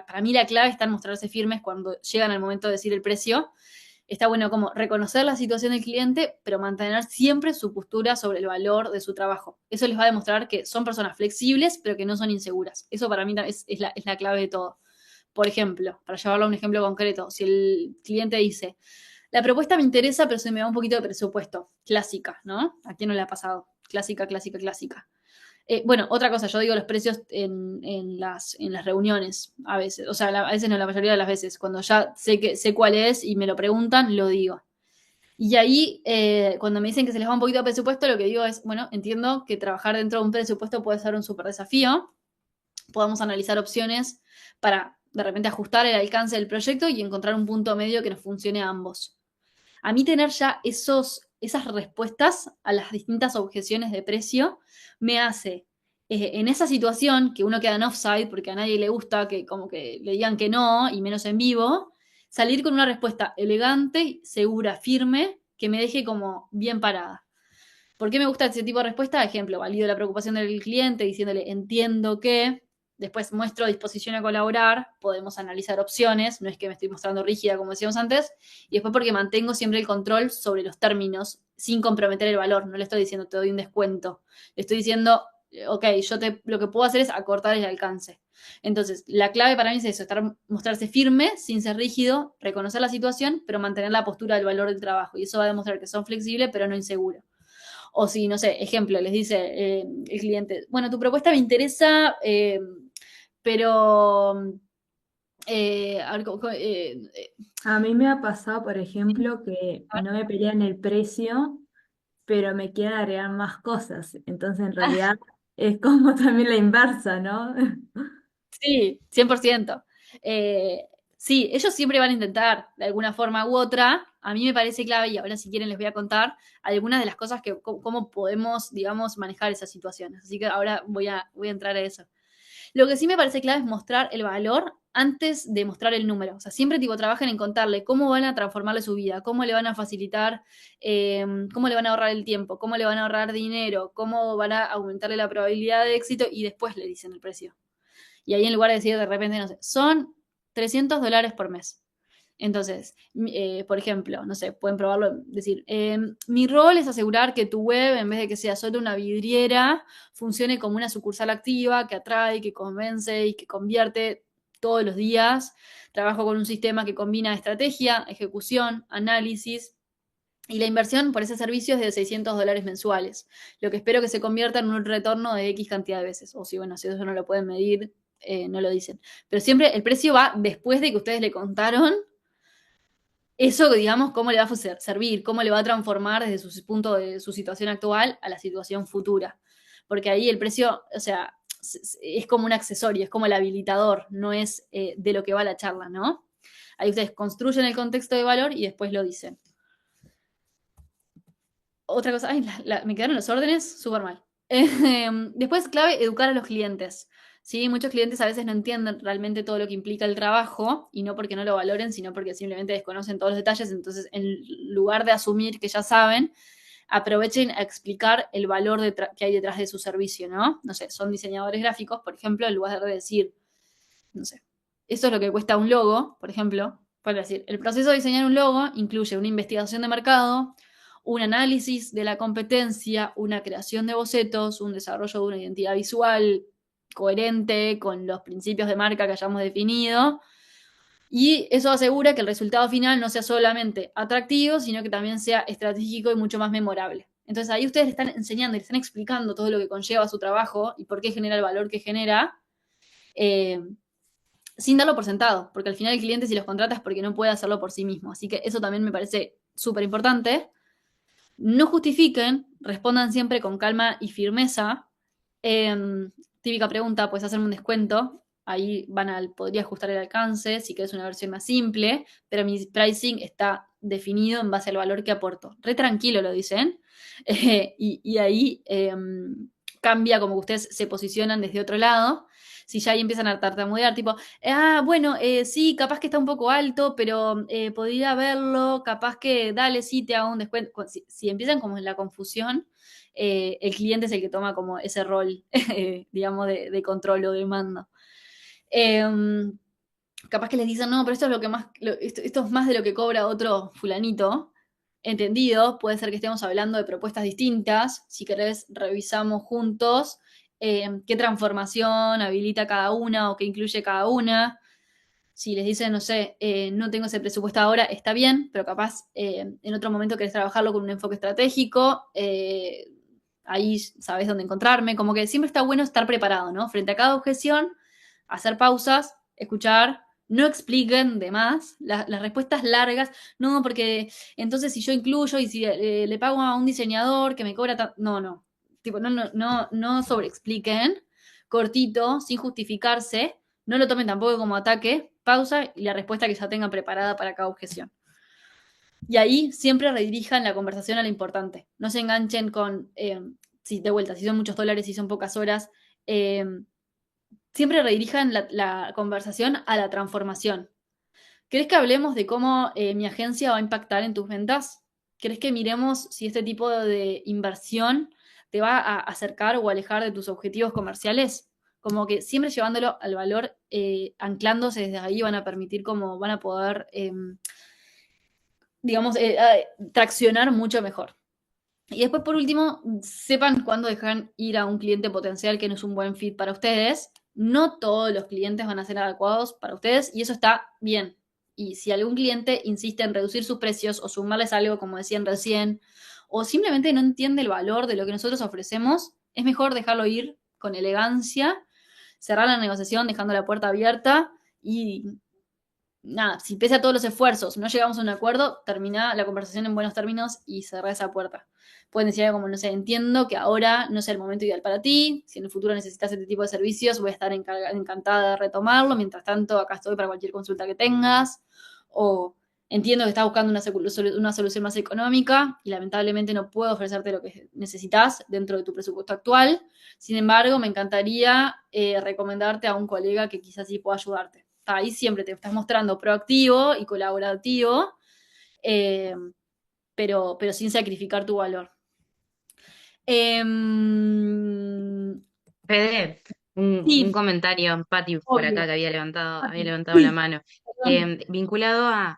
Para mí la clave está en mostrarse firmes cuando llegan al momento de decir el precio. Está bueno como reconocer la situación del cliente, pero mantener siempre su postura sobre el valor de su trabajo. Eso les va a demostrar que son personas flexibles, pero que no son inseguras. Eso para mí es la clave de todo. Por ejemplo, para llevarlo a un ejemplo concreto, si el cliente dice, la propuesta me interesa, pero se me va un poquito de presupuesto. Clásica, ¿no? ¿A quién no le ha pasado? Clásica, clásica, clásica. Bueno, otra cosa, yo digo los precios en las reuniones a veces, o sea, a veces no, la mayoría de las veces, cuando ya sé cuál es y me lo preguntan, lo digo. Y ahí, cuando me dicen que se les va un poquito de presupuesto, lo que digo es, bueno, entiendo que trabajar dentro de un presupuesto puede ser un súper desafío, podamos analizar opciones para de repente ajustar el alcance del proyecto y encontrar un punto medio que nos funcione a ambos. A mí tener ya esas respuestas a las distintas objeciones de precio me hace, en esa situación que uno queda en offside porque a nadie le gusta que como que le digan que no, y menos en vivo, salir con una respuesta elegante, segura, firme, que me deje como bien parada. ¿Por qué me gusta ese tipo de respuesta? Ejemplo, valido la preocupación del cliente diciéndole entiendo que, después muestro disposición a colaborar, podemos analizar opciones, no es que me estoy mostrando rígida como decíamos antes, y después porque mantengo siempre el control sobre los términos sin comprometer el valor, no le estoy diciendo te doy un descuento, le estoy diciendo, ok, lo que puedo hacer es acortar el alcance. Entonces, la clave para mí es eso, mostrarse firme, sin ser rígido, reconocer la situación, pero mantener la postura del valor del trabajo, y eso va a demostrar que son flexibles, pero no inseguro. O si, no sé, ejemplo, les dice el cliente, bueno, tu propuesta me interesa, pero a ver, A mí me ha pasado, por ejemplo, que no me pelean el precio, pero me quieren agregar más cosas. Entonces, en realidad, es como también la inversa, ¿no? sí, 100%. Sí, ellos siempre van a intentar, de alguna forma u otra. A mí me parece clave, y ahora si quieren les voy a contar algunas de las cosas cómo podemos, digamos, manejar esas situaciones. Así que ahora voy a entrar a eso. Lo que sí me parece clave es mostrar el valor antes de mostrar el número. O sea, siempre tipo trabajen en contarle cómo van a transformarle su vida, cómo le van a facilitar, cómo le van a ahorrar el tiempo, cómo le van a ahorrar dinero, cómo van a aumentarle la probabilidad de éxito y después le dicen el precio. Y ahí en lugar de decir de repente, no sé, son $300 por mes. Entonces, por ejemplo, no sé, pueden probarlo, decir, mi rol es asegurar que tu web, en vez de que sea solo una vidriera, funcione como una sucursal activa, que atrae, que convence y que convierte todos los días. Trabajo con un sistema que combina estrategia, ejecución, análisis, y la inversión por ese servicio es de $600 mensuales, lo que espero que se convierta en un retorno de X cantidad de veces. O si, bueno, si eso no lo pueden medir, no lo dicen. Pero siempre el precio va después de que ustedes le contaron eso, digamos, cómo le va a servir, cómo le va a transformar desde su punto de su situación actual a la situación futura. Porque ahí el precio, o sea, es como un accesorio, es como el habilitador, no es de lo que va la charla, ¿no? Ahí ustedes construyen el contexto de valor y después lo dicen. Otra cosa, ay, me quedaron los órdenes súper mal. Después, clave, educar a los clientes. ¿Sí? Muchos clientes a veces no entienden realmente todo lo que implica el trabajo, y no porque no lo valoren, sino porque simplemente desconocen todos los detalles. Entonces, en lugar de asumir que ya saben, aprovechen a explicar el valor que hay detrás de su servicio, ¿no? No sé, son diseñadores gráficos, por ejemplo, en lugar de decir, no sé, eso es lo que cuesta un logo, por ejemplo, pueden decir, el proceso de diseñar un logo incluye una investigación de mercado, un análisis de la competencia, una creación de bocetos, un desarrollo de una identidad visual coherente con los principios de marca que hayamos definido. Y eso asegura que el resultado final no sea solamente atractivo, sino que también sea estratégico y mucho más memorable. Entonces ahí ustedes le están enseñando, le están explicando todo lo que conlleva su trabajo y por qué genera el valor que genera, sin darlo por sentado, porque al final el cliente, si los contrata, es porque no puede hacerlo por sí mismo. Así que eso también me parece súper importante. No justifiquen, respondan siempre con calma y firmeza. Típica pregunta, ¿puedes hacerme un descuento? Ahí podría ajustar el alcance si quieres una versión más simple, pero mi pricing está definido en base al valor que aporto. Re tranquilo lo dicen. Y ahí cambia como que ustedes se posicionan desde otro lado. Si ya ahí empiezan a tartamudear, tipo, bueno, sí, capaz que está un poco alto, pero podría verlo, capaz que, dale, sí, te hago un descuento. Si empiezan como en la confusión, el cliente es el que toma como ese rol, digamos, de control o de mando. Capaz que les dicen, no, pero esto es lo que más, esto es más de lo que cobra otro fulanito. Entendido, puede ser que estemos hablando de propuestas distintas. Si querés, revisamos juntos qué transformación habilita cada una o qué incluye cada una. Si les dicen, no sé, no tengo ese presupuesto ahora, está bien, pero capaz en otro momento querés trabajarlo con un enfoque estratégico, ahí sabes dónde encontrarme, como que siempre está bueno estar preparado, ¿no? Frente a cada objeción, hacer pausas, escuchar, no expliquen de más, las respuestas largas, no, porque entonces si yo incluyo y si le pago a un diseñador que me cobra, no, tipo, no sobreexpliquen, cortito, sin justificarse, no lo tomen tampoco como ataque, pausa y la respuesta que ya tengan preparada para cada objeción. Y ahí siempre redirijan la conversación a lo importante. No se enganchen con, si de vuelta, si son muchos dólares, si son pocas horas, eh, siempre redirijan la conversación a la transformación. ¿Querés que hablemos de cómo mi agencia va a impactar en tus ventas? ¿Querés que miremos si este tipo de inversión te va a acercar o alejar de tus objetivos comerciales? Como que siempre llevándolo al valor, anclándose desde ahí, van a permitir cómo van a poder, digamos, traccionar mucho mejor. Y después, por último, sepan cuándo dejan ir a un cliente potencial que no es un buen fit para ustedes. No todos los clientes van a ser adecuados para ustedes y eso está bien. Y si algún cliente insiste en reducir sus precios o sumarles algo, como decían recién, o simplemente no entiende el valor de lo que nosotros ofrecemos, es mejor dejarlo ir con elegancia, cerrar la negociación dejando la puerta abierta y nada, si pese a todos los esfuerzos no llegamos a un acuerdo, termina la conversación en buenos términos y cerrar esa puerta. Pueden decir algo como, no sé, entiendo que ahora no es el momento ideal para ti, si en el futuro necesitas este tipo de servicios, voy a estar encantada de retomarlo, mientras tanto acá estoy para cualquier consulta que tengas, o entiendo que estás buscando una solución más económica y lamentablemente no puedo ofrecerte lo que necesitas dentro de tu presupuesto actual, sin embargo, me encantaría recomendarte a un colega que quizás sí pueda ayudarte. Ahí siempre te estás mostrando proactivo y colaborativo, eh, pero sin sacrificar tu valor. Fede, un Sí, comentario, Pati, por acá obvio. que había levantado la mano. Perdón. Vinculado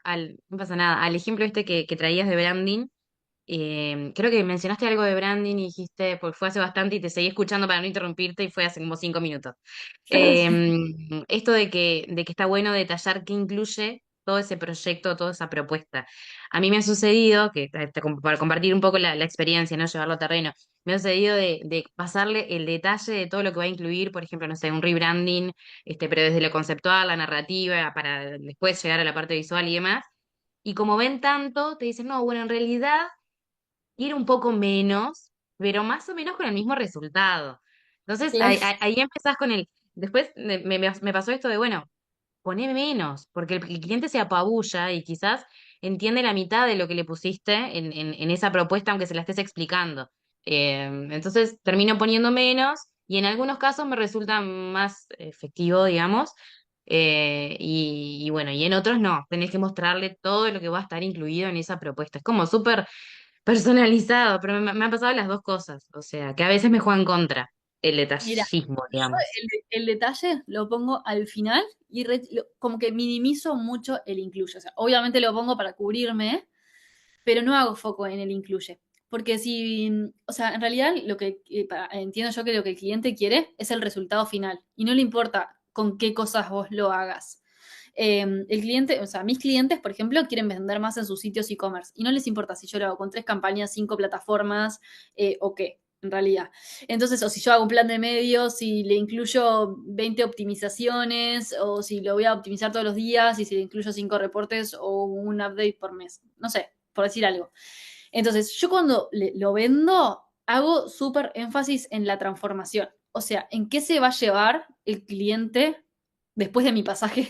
no pasa nada, al ejemplo este que traías de branding, creo que mencionaste algo de branding y dijiste, pues fue hace bastante y te seguí escuchando para no interrumpirte y fue hace como 5 minutos. Esto de que está bueno detallar qué incluye todo ese proyecto, toda esa propuesta. A mí me ha sucedido, para compartir un poco la experiencia, no llevarlo a terreno, me ha sucedido de pasarle el detalle de todo lo que va a incluir, por ejemplo, no sé, un rebranding, pero desde lo conceptual, la narrativa, para después llegar a la parte visual y demás. Y como ven tanto, te dicen, no, bueno, en realidad ir un poco menos, pero más o menos con el mismo resultado. Entonces, Claro. ahí empezás con el... Después me pasó esto de, bueno, poné menos, porque el cliente se apabulla y quizás entiende la mitad de lo que le pusiste en esa propuesta, aunque se la estés explicando. Entonces, termino poniendo menos y en algunos casos me resulta más efectivo, digamos. Y bueno, y en otros no, tenés que mostrarle todo lo que va a estar incluido en esa propuesta. Es como súper personalizado, pero me han pasado las dos cosas, o sea, que a veces me juegan contra el Mira, detallismo, yo digamos. el detalle lo pongo al final y como que minimizo mucho el incluye. O sea, obviamente lo pongo para cubrirme, pero no hago foco en el incluye. Porque si, o sea, en realidad lo que entiendo yo que lo que el cliente quiere es el resultado final y no le importa con qué cosas vos lo hagas. El cliente, o sea, mis clientes, por ejemplo, quieren vender más en sus sitios e-commerce y no les importa si yo lo hago con 3 campañas, 5 plataformas o qué, en realidad. Entonces, o si yo hago un plan de medios, si le incluyo 20 optimizaciones o si lo voy a optimizar todos los días y si le incluyo 5 reportes o un update por mes. No sé, por decir algo. Entonces, yo cuando lo vendo, hago súper énfasis en la transformación. O sea, en qué se va a llevar el cliente después de mi pasaje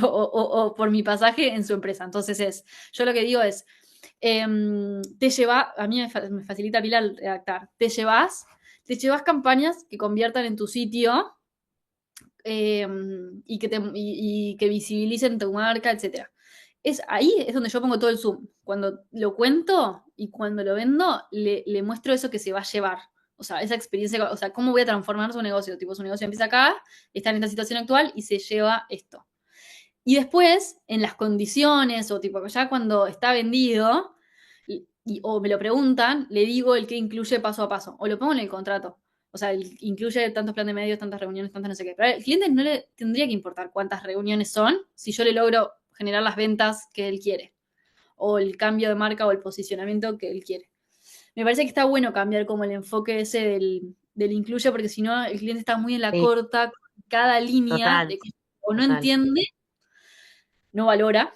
o por mi pasaje en su empresa. Entonces, yo lo que digo es, te lleva, a mí me facilita pila el redactar, te llevas campañas que conviertan en tu sitio y que visibilicen tu marca, etcétera. Ahí es donde yo pongo todo el zoom. Cuando lo cuento y cuando lo vendo, le muestro eso que se va a llevar. O sea, esa experiencia, o sea, cómo voy a transformar su negocio. Tipo, su negocio empieza acá, está en esta situación actual y se lleva esto. Y después, en las condiciones, o tipo, ya cuando está vendido, o me lo preguntan, le digo el que incluye paso a paso, o lo pongo en el contrato. O sea, incluye tantos planes de medios, tantas reuniones, tantas no sé qué. Pero al cliente no le tendría que importar cuántas reuniones son si yo le logro generar las ventas que él quiere, o el cambio de marca o el posicionamiento que él quiere. Me parece que está bueno cambiar como el enfoque ese del incluye, porque si no, el cliente está muy en la Sí, corta, cada línea, total, de que o no total. entiende, no valora,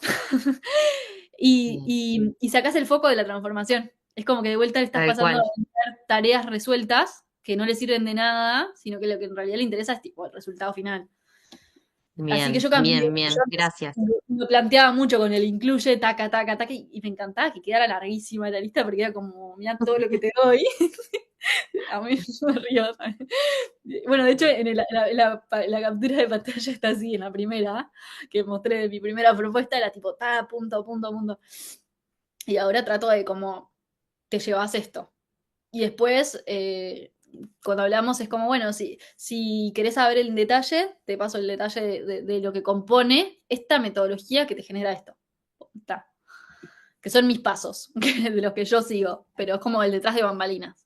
Sí, y sacas el foco de la transformación. Es como que de vuelta le estás tal pasando a cual. vender tareas resueltas que no le sirven de nada, sino que lo que en realidad le interesa es tipo el resultado final. Así que Bien, yo cambié, bien, yo bien. antes Gracias. me planteaba mucho con el incluye, taca, taca, taca, y me encantaba que quedara larguísima la lista porque era como, mira todo lo que te doy. A mí me río también. Bueno, de hecho, la captura de pantalla está así, en la primera, que mostré de mi primera propuesta, era tipo, ta, punto, punto, punto. Y ahora trato de como, te llevas esto. Y después, cuando hablamos, es como, bueno, si querés saber el detalle, te paso el detalle de lo que compone esta metodología que te genera esto. Está. Que son mis pasos, de los que yo sigo, pero es como el detrás de bambalinas.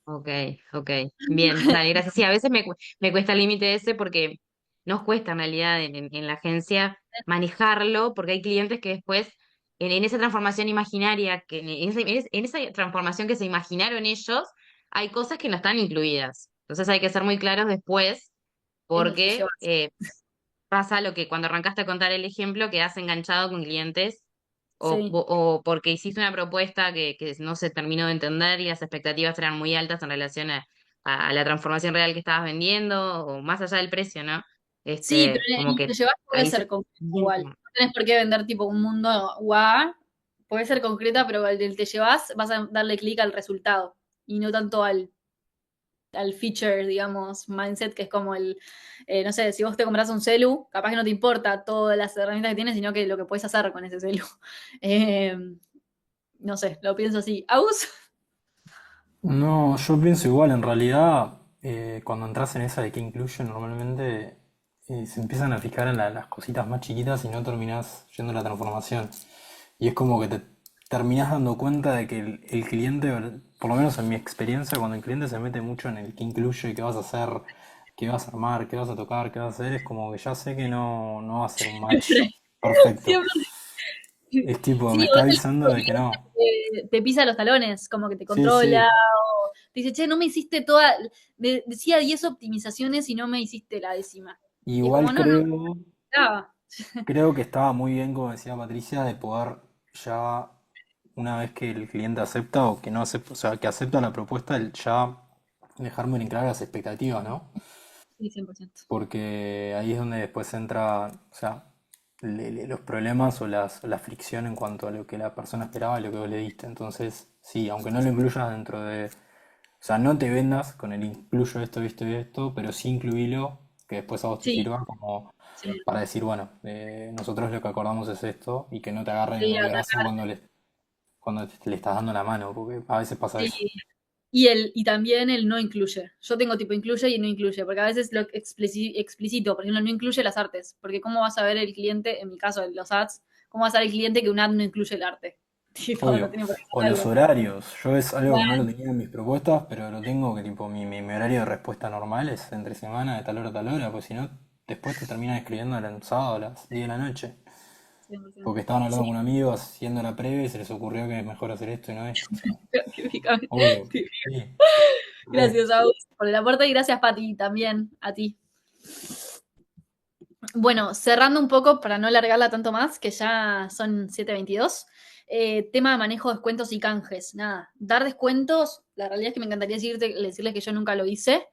Ok, ok. Bien, dale, gracias. Sí, a veces me cuesta el límite ese porque nos cuesta en realidad en la agencia manejarlo porque hay clientes que después en esa transformación imaginaria, en esa transformación que se imaginaron ellos, hay cosas que no están incluidas. Entonces hay que ser muy claros después En el te porque llevas. pasa lo que cuando arrancaste a contar el ejemplo quedás enganchado con clientes Sí, o porque hiciste una propuesta que no se terminó de entender y las expectativas eran muy altas en relación a la transformación real que estabas vendiendo o más allá del precio, ¿no? sí, pero en Como el te que llevas puede ahí ser se... concreta Bien, igual. No tenés por qué vender tipo un mundo guau. Puede ser concreta, pero el del te llevas vas a darle clic al resultado y no tanto al feature, digamos, mindset, que es como no sé, si vos te compras un celu, capaz que no te importa todas las herramientas que tienes, sino que lo que puedes hacer con ese celu. Eh, no sé, lo pienso así. ¿Aus? No, yo pienso igual, en realidad, cuando entras en esa de qué incluye, normalmente se empiezan a fijar en las cositas más chiquitas y no terminás yendo a la transformación. Y es como que te terminás dando cuenta de que el cliente, por lo menos en mi experiencia, cuando el cliente se mete mucho en el qué incluye, qué vas a hacer, qué vas a armar, qué vas a tocar, qué vas a hacer, es como que ya sé que no va a ser un match perfecto. Siempre. Es tipo, me Sí, o está es avisando el de que no. que te pisa los talones, como que te Sí, controla, sí. o te dice, che, no me hiciste toda, decía 10 optimizaciones y no me hiciste la décima. Y es como, Igual no, no, creo. estaba. Creo que estaba muy bien, como decía Patricia, de poder ya, una vez que el cliente acepta o que no acepta, o sea, que acepta la propuesta, el ya dejar muy en claro las expectativas, ¿no? Sí, 100%. Porque ahí es donde después entra, o sea, los problemas o la fricción en cuanto a lo que la persona esperaba y lo que vos le diste. Entonces, sí, aunque no lo incluyas dentro de, o sea, no te vendas con el incluyo esto y esto, pero sí incluílo, que después a vos te Sí, sirva como sí, para decir, bueno, nosotros lo que acordamos es esto y que no te agarren en sí, el regazo atacar, cuando le estás dando la mano, porque a veces pasa sí. eso. Y también el no incluye. Yo tengo tipo incluye y no incluye, porque a veces lo explicito, por ejemplo, no incluye las artes, porque ¿cómo va a saber el cliente, en mi caso de los ads, cómo va a saber el cliente que un ad no incluye el arte? Tipo, no Obvio. tiene por qué O los saberlo. horarios. Yo es algo que no lo Claro, tenía en mis propuestas, pero lo tengo que tipo mi horario de respuesta normal es entre semana de tal hora a tal hora, pues si no, después te terminan escribiendo el sábado a las 10 de la noche. 100%. Porque estaban Sí, hablando con un amigo haciendo la previa y se les ocurrió que es mejor hacer esto y no esto. O sea, obvio. típicamente. Sí. Re. Gracias, Agus, por el aporte y gracias, Pati, también a ti. Bueno, cerrando un poco para no alargarla tanto más, que ya son 7:22. Tema de manejo de descuentos y canjes. Nada, dar descuentos, la realidad es que me encantaría decirles que yo nunca lo hice,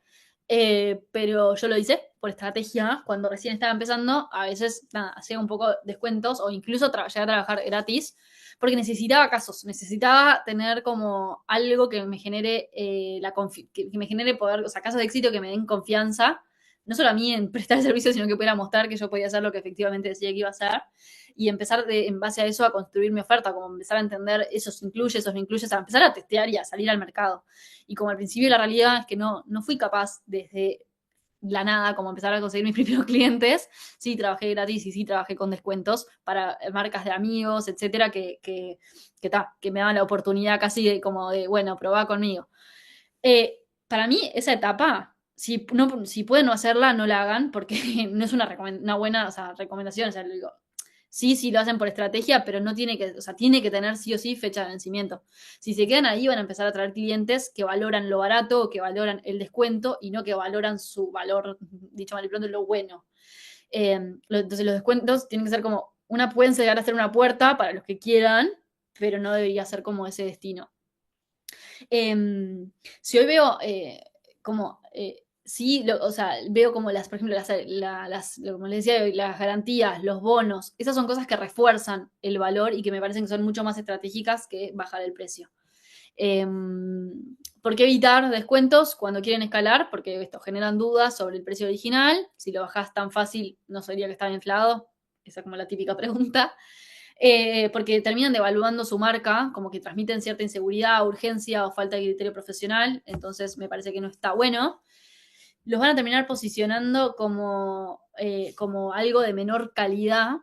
pero yo lo hice por estrategia. Cuando recién estaba empezando, a veces nada, hacía un poco de descuentos o incluso llegué a trabajar gratis, porque necesitaba casos, necesitaba tener como algo que me genere, que me genere poder, o sea, casos de éxito que me den confianza no solo a mí en prestar el servicio, sino que pudiera mostrar que yo podía hacer lo que efectivamente decía que iba a hacer y empezar en base a eso a construir mi oferta, como empezar a entender esos incluye, esos no incluye, a empezar a testear y a salir al mercado. Y como al principio la realidad es que no fui capaz desde la nada, como empezar a conseguir mis primeros clientes, sí trabajé gratis y sí trabajé con descuentos para marcas de amigos, etcétera, que me daban la oportunidad casi de como de, bueno, probá conmigo. para mí, esa etapa, si pueden no hacerla, no la hagan, porque no es una buena, o sea, recomendación. O sea, lo digo, sí lo hacen por estrategia, pero no tiene que, o sea, tiene que tener sí o sí fecha de vencimiento. Si se quedan ahí, van a empezar a traer clientes que valoran lo barato o que valoran el descuento y no que valoran su valor, dicho mal y pronto, lo bueno. Entonces los descuentos tienen que ser como, pueden llegar a ser una puerta para los que quieran, pero no debería ser como ese destino. Si hoy veo como, sí, o sea, veo como por ejemplo, como les decía, las garantías, los bonos, esas son cosas que refuerzan el valor y que me parecen que son mucho más estratégicas que bajar el precio. ¿Por qué evitar descuentos cuando quieren escalar? Porque esto generan dudas sobre el precio original. Si lo bajás tan fácil, ¿no sería que estaba inflado? Esa es como la típica pregunta. Porque terminan devaluando su marca, como que transmiten cierta inseguridad, urgencia o falta de criterio profesional, entonces me parece que no está bueno. Los van a terminar posicionando como algo de menor calidad,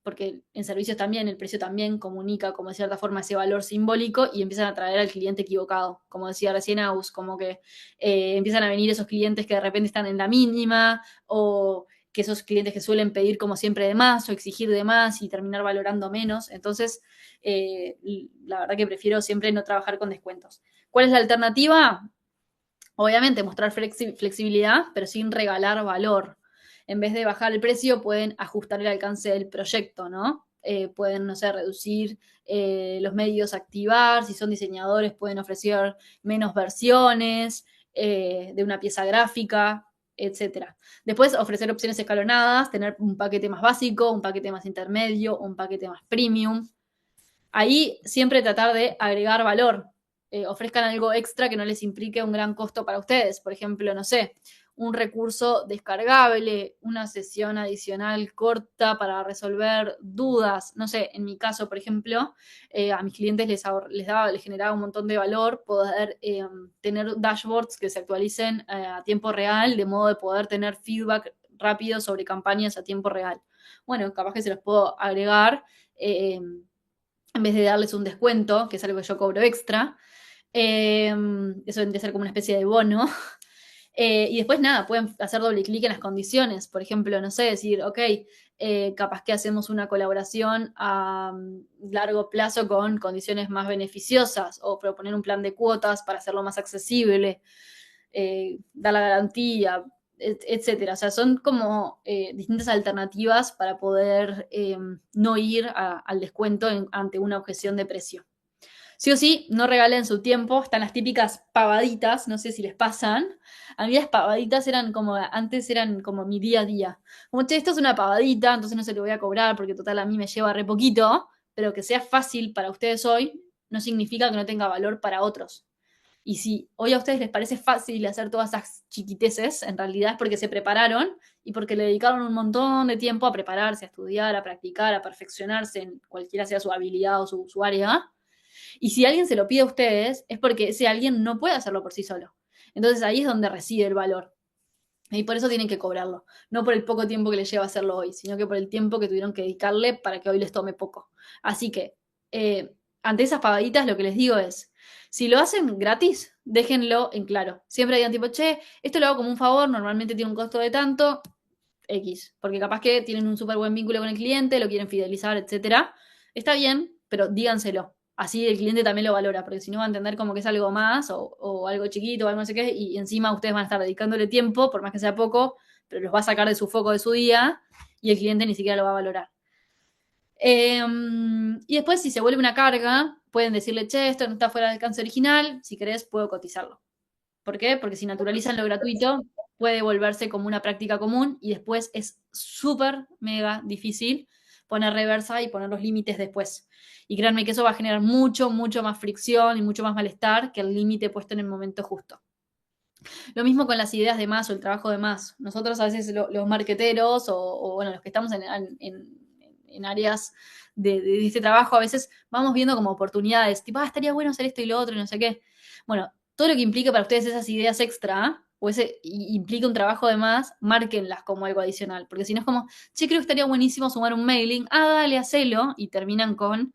porque en servicios también el precio también comunica como de cierta forma ese valor simbólico y empiezan a atraer al cliente equivocado, como decía recién Aus, como que empiezan a venir esos clientes que de repente están en la mínima o que esos clientes que suelen pedir como siempre de más o exigir de más y terminar valorando menos. Entonces, la verdad que prefiero siempre no trabajar con descuentos. ¿Cuál es la alternativa? Obviamente mostrar flexibilidad, pero sin regalar valor. En vez de bajar el precio, pueden ajustar el alcance del proyecto, ¿no? Pueden, no sé, reducir los medios a activar. Si son diseñadores, pueden ofrecer menos versiones de una pieza gráfica, etcétera. Después, ofrecer opciones escalonadas, tener un paquete más básico, un paquete más intermedio, un paquete más premium. Ahí siempre tratar de agregar valor. Ofrezcan algo extra que no les implique un gran costo para ustedes. Por ejemplo, no sé, un recurso descargable, una sesión adicional corta para resolver dudas. No sé, en mi caso, por ejemplo, a mis clientes les generaba un montón de valor poder tener dashboards que se actualicen a tiempo real, de modo de poder tener feedback rápido sobre campañas a tiempo real. Bueno, capaz que se los puedo agregar. En vez de darles un descuento, que es algo que yo cobro extra. Eso tendría que ser como una especie de bono. Y después nada, pueden hacer doble clic en las condiciones. Por ejemplo, no sé, decir, ok, capaz que hacemos una colaboración a largo plazo con condiciones más beneficiosas o proponer un plan de cuotas para hacerlo más accesible, dar la garantía, etcétera. O sea, son como distintas alternativas para poder no ir al descuento ante una objeción de precio. Sí o sí, no regalen su tiempo. Están las típicas pavaditas, no sé si les pasan. A mí las pavaditas antes eran como mi día a día. Como, che, esto es una pavadita, entonces no se lo voy a cobrar porque total a mí me lleva re poquito, pero que sea fácil para ustedes hoy no significa que no tenga valor para otros. Y si hoy a ustedes les parece fácil hacer todas esas chiquiteces, en realidad es porque se prepararon y porque le dedicaron un montón de tiempo a prepararse, a estudiar, a practicar, a perfeccionarse en cualquiera sea su habilidad o su área. Y si alguien se lo pide a ustedes, es porque ese alguien no puede hacerlo por sí solo. Entonces ahí es donde reside el valor. Y por eso tienen que cobrarlo. No por el poco tiempo que les lleva hacerlo hoy, sino que por el tiempo que tuvieron que dedicarle para que hoy les tome poco. Así que, ante esas pagaditas, lo que les digo es, si lo hacen gratis, déjenlo en claro. Siempre digan tipo, che, esto lo hago como un favor, normalmente tiene un costo de tanto, X. Porque capaz que tienen un súper buen vínculo con el cliente, lo quieren fidelizar, etcétera. Está bien, pero díganselo. Así el cliente también lo valora, porque si no va a entender como que es algo más o algo chiquito o algo no sé qué, y encima ustedes van a estar dedicándole tiempo, por más que sea poco, pero los va a sacar de su foco de su día y el cliente ni siquiera lo va a valorar. Y después, si se vuelve una carga, pueden decirle, che, esto no está fuera del alcance original, si querés puedo cotizarlo. ¿Por qué? Porque si naturalizan lo gratuito, puede volverse como una práctica común y después es súper, mega difícil poner reversa y poner los límites después. Y créanme que eso va a generar mucho, mucho más fricción y mucho más malestar que el límite puesto en el momento justo. Lo mismo con las ideas de más o el trabajo de más. Nosotros a veces los marqueteros bueno, los que estamos en áreas de este trabajo, a veces vamos viendo como oportunidades, tipo, estaría bueno hacer esto y lo otro y no sé qué. Bueno, todo lo que implique para ustedes esas ideas extra o implica un trabajo de más, márquenlas como algo adicional, porque si no es como, che, creo que estaría buenísimo sumar un mailing, dale, hacelo, y terminan con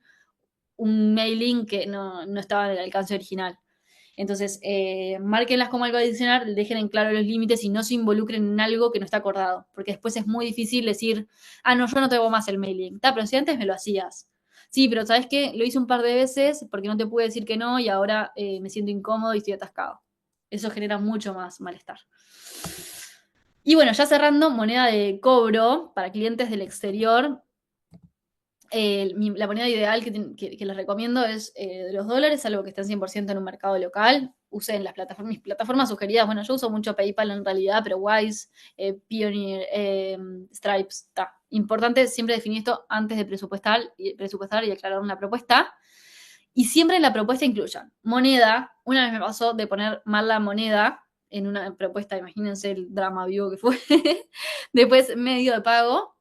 un mailing que no estaba en el alcance original. Entonces, márquenlas como algo adicional, dejen en claro los límites y no se involucren en algo que no está acordado, porque después es muy difícil decir, no, yo no te hago más el mailing. Pero si antes me lo hacías. Sí, pero ¿sabes qué? Lo hice un par de veces porque no te pude decir que no y ahora me siento incómodo y estoy atascado. Eso genera mucho más malestar. Y bueno, ya cerrando, moneda de cobro para clientes del exterior. La moneda ideal que les recomiendo es de los dólares, algo que estén 100% en un mercado local. Usen mis plataformas sugeridas. Bueno, yo uso mucho PayPal en realidad, pero Wise, Pioneer, Stripe, está. Importante siempre definir esto antes de presupuestar y aclarar una propuesta. Y siempre en la propuesta incluyan moneda. Una vez me pasó de poner mal la moneda en una propuesta, imagínense el drama vivo que fue. Después, medio de pago.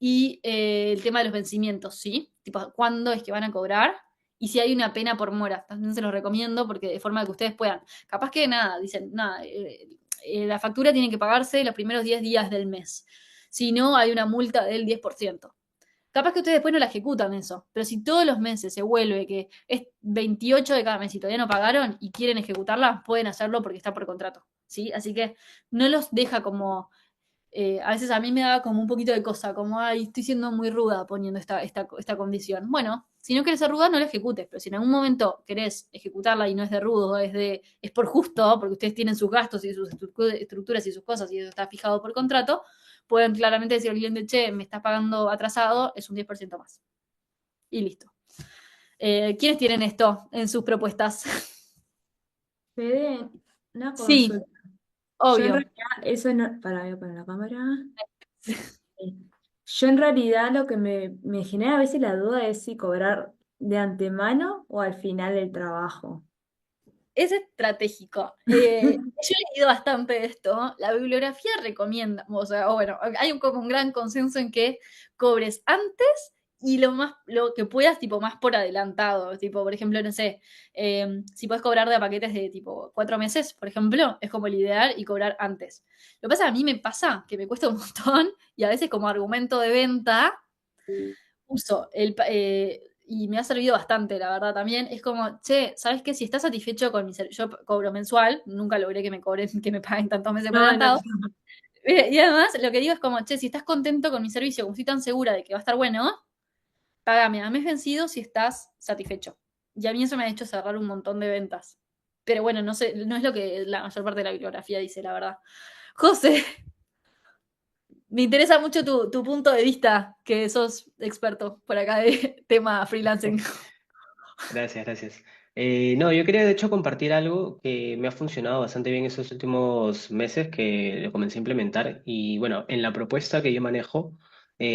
Y el tema de los vencimientos, ¿sí? Tipo, ¿cuándo es que van a cobrar? Y si hay una pena por mora, también se los recomiendo porque de forma que ustedes puedan. Capaz que nada, dicen, nada, la factura tiene que pagarse los primeros 10 días del mes. Si no, hay una multa del 10%. Capaz que ustedes después no la ejecutan eso, pero si todos los meses se vuelve que es 28 de cada mes y todavía no pagaron y quieren ejecutarla, pueden hacerlo porque está por contrato, ¿sí? Así que no los deja como a veces a mí me da como un poquito de cosa, como, ay, estoy siendo muy ruda poniendo esta condición. Bueno, si no querés ser ruda, no la ejecutes, pero si en algún momento querés ejecutarla y no es de rudo, es por justo, porque ustedes tienen sus gastos y sus estructuras y sus cosas y eso está fijado por contrato, pueden claramente decir al cliente, che, me estás pagando atrasado, es un 10% más. Y listo. ¿Quiénes tienen esto en sus propuestas? Fede, una Sí, consulta. Yo en obvio. realidad, eso no. Para, voy a poner la cámara. Yo en realidad lo que me genera a veces la duda es si cobrar de antemano o al final del trabajo. Es estratégico. Yo he leído bastante de esto. La bibliografía recomienda, o bueno, hay como un gran consenso en que cobres antes y lo que puedas, tipo, más por adelantado. Tipo, por ejemplo, no sé, si puedes cobrar de paquetes de tipo 4 meses, por ejemplo, es como el ideal y cobrar antes. Lo que pasa, a mí me pasa que me cuesta un montón y a veces como argumento de venta uso y me ha servido bastante, la verdad, también. Es como, che, ¿sabes qué? Si estás satisfecho con mi servicio, yo cobro mensual, nunca logré que me cobren, que me paguen tantos meses por No, no, adelantado. Y además, lo que digo es como, che, si estás contento con mi servicio, como estoy tan segura de que va a estar bueno, págame a mes vencido si estás satisfecho. Y a mí eso me ha hecho cerrar un montón de ventas. Pero bueno, no sé, no es lo que la mayor parte de la bibliografía dice, la verdad. José, me interesa mucho tu punto de vista, que sos experto por acá de tema freelancing. Gracias, gracias. No, yo quería de hecho compartir algo que me ha funcionado bastante bien estos últimos meses que lo comencé a implementar. Y bueno, en la propuesta que yo manejo,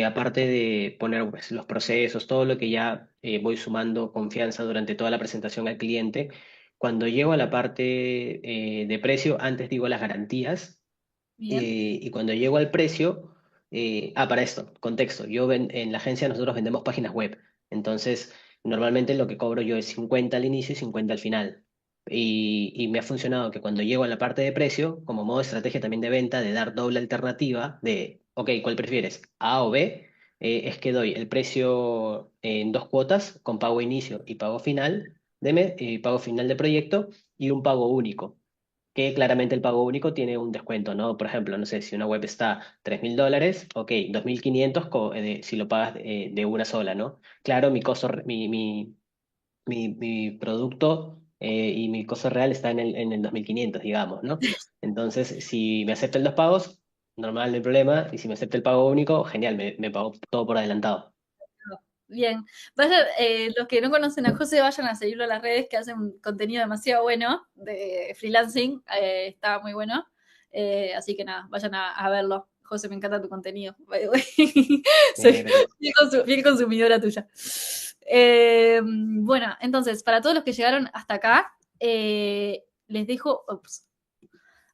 aparte de poner pues, los procesos, todo lo que ya voy sumando confianza durante toda la presentación al cliente, cuando llego a la parte de precio, antes digo las garantías. Bien. Y cuando llego al precio, para esto, contexto, en la agencia nosotros vendemos páginas web, entonces normalmente lo que cobro yo es 50 al inicio y 50 al final. Y me ha funcionado que cuando llego a la parte de precio, como modo de estrategia también de venta, de dar doble alternativa de, ok, ¿cuál prefieres? A o B, es que doy el precio en dos cuotas, con pago inicio y pago final pago final de proyecto y un pago único que claramente el pago único tiene un descuento, ¿no? Por ejemplo, no sé, si una web está $3.000, ok, 2.500 si lo pagas de una sola, ¿no? Claro, mi costo, mi producto y mi costo real está en el 2.500, digamos, ¿no? Entonces, si me aceptan los pagos, normal, no hay problema, y si me acepta el pago único, genial, me pago todo por adelantado. Bien. Los que no conocen a José, vayan a seguirlo en las redes, que hacen un contenido demasiado bueno de freelancing. Está muy bueno. Así que nada, vayan a verlo. José, me encanta tu contenido, by the way. Soy Gracias. bien consumidora tuya. Bueno, entonces, para todos los que llegaron hasta acá, les dejo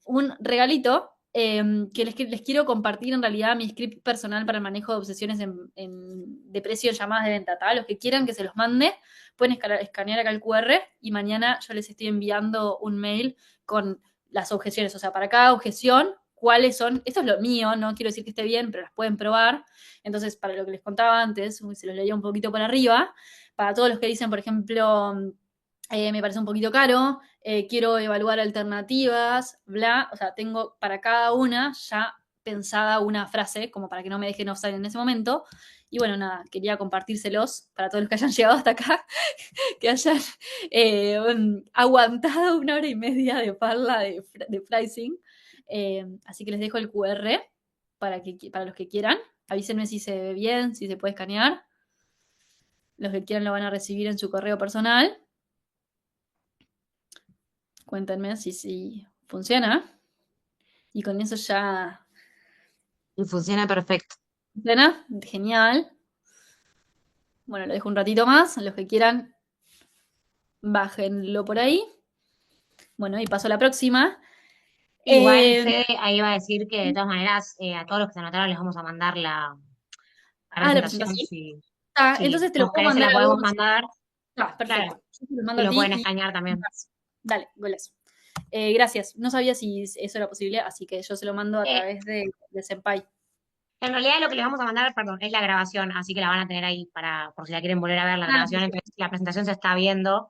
un regalito que les quiero compartir en realidad mi script personal para el manejo de obsesiones de precio en llamadas de venta. ¿tá? Los que quieran que se los mande, pueden escanear acá el QR y mañana yo les estoy enviando un mail con las objeciones. O sea, para cada objeción, cuáles son. Esto es lo mío, no quiero decir que esté bien, pero las pueden probar. Entonces, para lo que les contaba antes, se los leía un poquito por arriba. Para todos los que dicen, por ejemplo, me parece un poquito caro, quiero evaluar alternativas, bla, o sea, tengo para cada una ya pensada una frase, como para que no me dejen offside en ese momento. Y bueno, nada, quería compartírselos para todos los que hayan llegado hasta acá, que hayan aguantado 1 hora y media de parla de pricing. Así que les dejo el QR para los que quieran. Avísenme si se ve bien, si se puede escanear. Los que quieran lo van a recibir en su correo personal. Cuéntenme si funciona. Y con eso ya Y funciona perfecto. funciona. Genial. Bueno, lo dejo un ratito más. Los que quieran, bájenlo por ahí. Bueno, y paso a la próxima. Igual, Eh, Fede, ahí iba a decir que de todas maneras a todos los que se anotaron les vamos a mandar la la presentación. presentación. Si, Entonces te lo vos puedo querés, se mandar la a podemos vos. mandar. Perfecto. Claro, Yo te lo mando y a lo ti pueden y escanear también. dale, golazo. Gracias. No sabía si eso era posible, así que yo se lo mando a Eh, través de Senpai. En realidad lo que les vamos a mandar, perdón, es la grabación, así que la van a tener ahí por si la quieren volver a ver la grabación. Perfecto. Entonces la presentación se está viendo,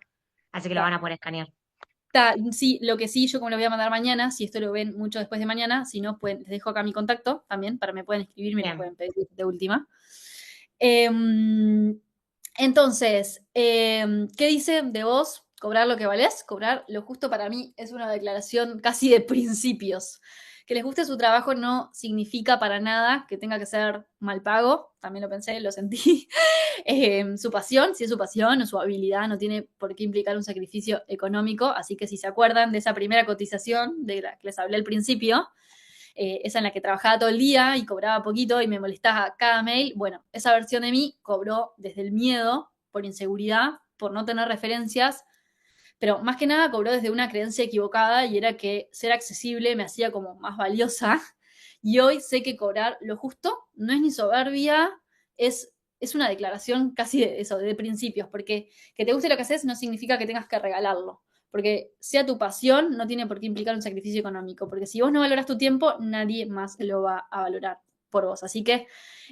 así que lo Está. van a poder escanear. Sí, lo que sí, yo como lo voy a mandar mañana, si esto lo ven mucho después de mañana, si no, les dejo acá mi contacto también, para me pueden escribir, me lo Bien. pueden pedir de última. Entonces, ¿qué dice de vos? Cobrar lo que valés, cobrar lo justo para mí es una declaración casi de principios. Que les guste su trabajo no significa para nada que tenga que ser mal pago, también lo pensé, lo sentí. Su pasión, si es su pasión o su habilidad, no tiene por qué implicar un sacrificio económico, así que si se acuerdan de esa primera cotización de la que les hablé al principio, esa en la que trabajaba todo el día y cobraba poquito y me molestaba cada mail, bueno, esa versión de mí cobró desde el miedo, por inseguridad, por no tener referencias, pero más que nada cobró desde una creencia equivocada y era que ser accesible me hacía como más valiosa. Y hoy sé que cobrar lo justo no es ni soberbia, es una declaración casi de eso, de principios, porque que te guste lo que haces no significa que tengas que regalarlo. Porque sea tu pasión, no tiene por qué implicar un sacrificio económico. Porque si vos no valoras tu tiempo, nadie más lo va a valorar por vos. Así que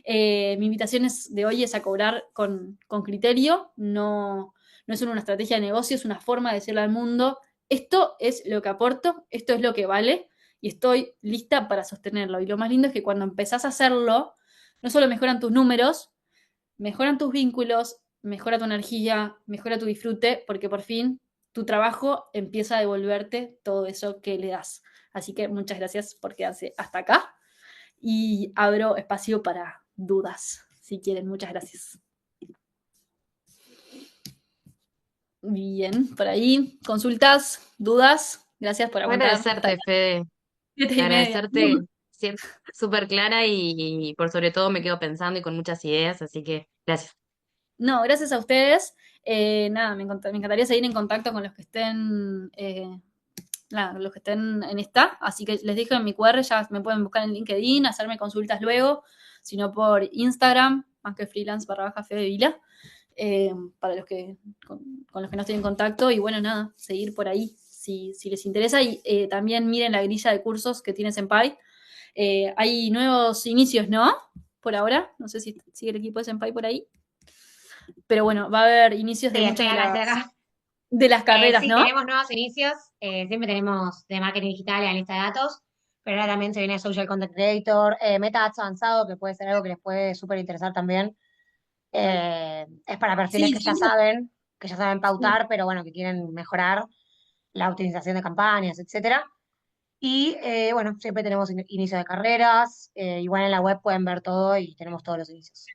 mi invitación de hoy es a cobrar con criterio, no es una estrategia de negocio, es una forma de decirle al mundo, esto es lo que aporto, esto es lo que vale y estoy lista para sostenerlo. Y lo más lindo es que cuando empezás a hacerlo, no solo mejoran tus números, mejoran tus vínculos, mejora tu energía, mejora tu disfrute, porque por fin tu trabajo empieza a devolverte todo eso que le das. Así que muchas gracias por quedarse hasta acá y abro espacio para dudas, si quieren. Muchas gracias. Bien, por ahí, consultas, dudas. Gracias por Voy a aguantar hasta agradecerte, las Fede. 7:30. Agradecerte, súper clara y por sobre todo me quedo pensando y con muchas ideas, así que gracias. No, gracias a ustedes. Nada, me encantaría seguir en contacto con los que estén, los que estén en esta. Así que les dejo en mi QR, ya me pueden buscar en LinkedIn, hacerme consultas luego, sino por Instagram, más que freelance / Fede Vila, para los que con los que no estoy en contacto. Y bueno, nada, seguir por ahí si les interesa. Y también miren la grilla de cursos que tiene Senpai. Hay nuevos inicios, ¿no? Por ahora. No sé si sigue el equipo de Senpai por ahí. Pero bueno, va a haber inicios de Sí, muchas estoy acá. de las carreras, Sí, ¿no? tenemos nuevos inicios. Siempre tenemos de marketing digital y analista de datos, pero ahora también se viene Social Content Creator, Meta Ads avanzado, que puede ser algo que les puede súper interesar también. Es para perfiles Sí, que sí, que ya saben sí. pautar, pero bueno, que quieren mejorar la optimización de campañas, etcétera. Y bueno, siempre tenemos inicio de carreras, igual en la web pueden ver todo y tenemos todos los inicios.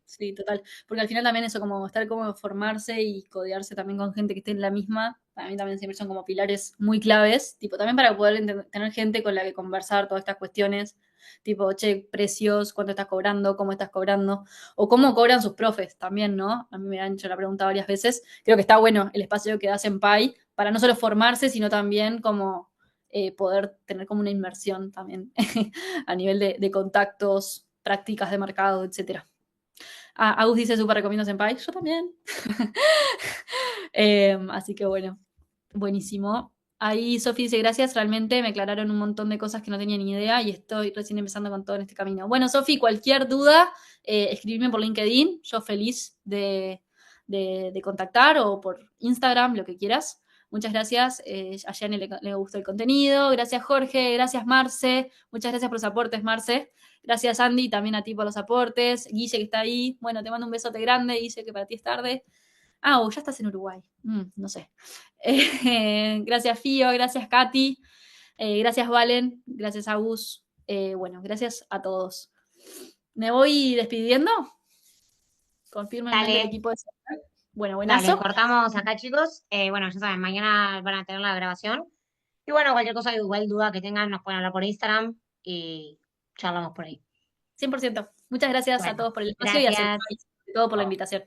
Sí, total. Porque al final también eso, como estar como formarse y codearse también con gente que esté en la misma, para mí también siempre son como pilares muy claves, tipo también para poder tener gente con la que conversar todas estas cuestiones, tipo, che, precios, cuánto estás cobrando, cómo estás cobrando, o cómo cobran sus profes también, ¿no? A mí me han hecho la pregunta varias veces. Creo que está bueno el espacio que da Senpai para no solo formarse, sino también como poder tener como una inmersión también a nivel de contactos, prácticas de mercado, etcétera. Agus dice súper recomiendo Senpai. Yo también. Así que bueno, buenísimo. Ahí Sofi dice gracias, realmente me aclararon un montón de cosas que no tenía ni idea y estoy recién empezando con todo en este camino. Bueno, Sofi, cualquier duda, escribime por LinkedIn. Yo feliz de de contactar o por Instagram, lo que quieras. Muchas gracias. A Jenny le gustó el contenido. Gracias, Jorge. Gracias, Marce. Muchas gracias por los aportes, Marce. Gracias, Andy, también a ti por los aportes. Guille, que está ahí. Bueno, te mando un besote grande, Guille, que para ti es tarde. Ya estás en Uruguay. No sé. Gracias, Fío. Gracias, Katy. Gracias, Valen. Gracias, Agus. Bueno, gracias a todos. ¿Me voy despidiendo? Confirmen el Dale. equipo de celular. Bueno, Dale, buenazo. cortamos acá, chicos. Bueno, ya saben, mañana van a tener la grabación. Y bueno, cualquier cosa, igual duda que tengan, nos pueden hablar por Instagram y charlamos por ahí. 100%. Muchas gracias a Bueno, todos por el espacio y a gracias. Sempai, sobre todo por la invitación.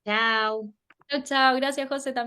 Chao. Chao, chao. Gracias, José, también.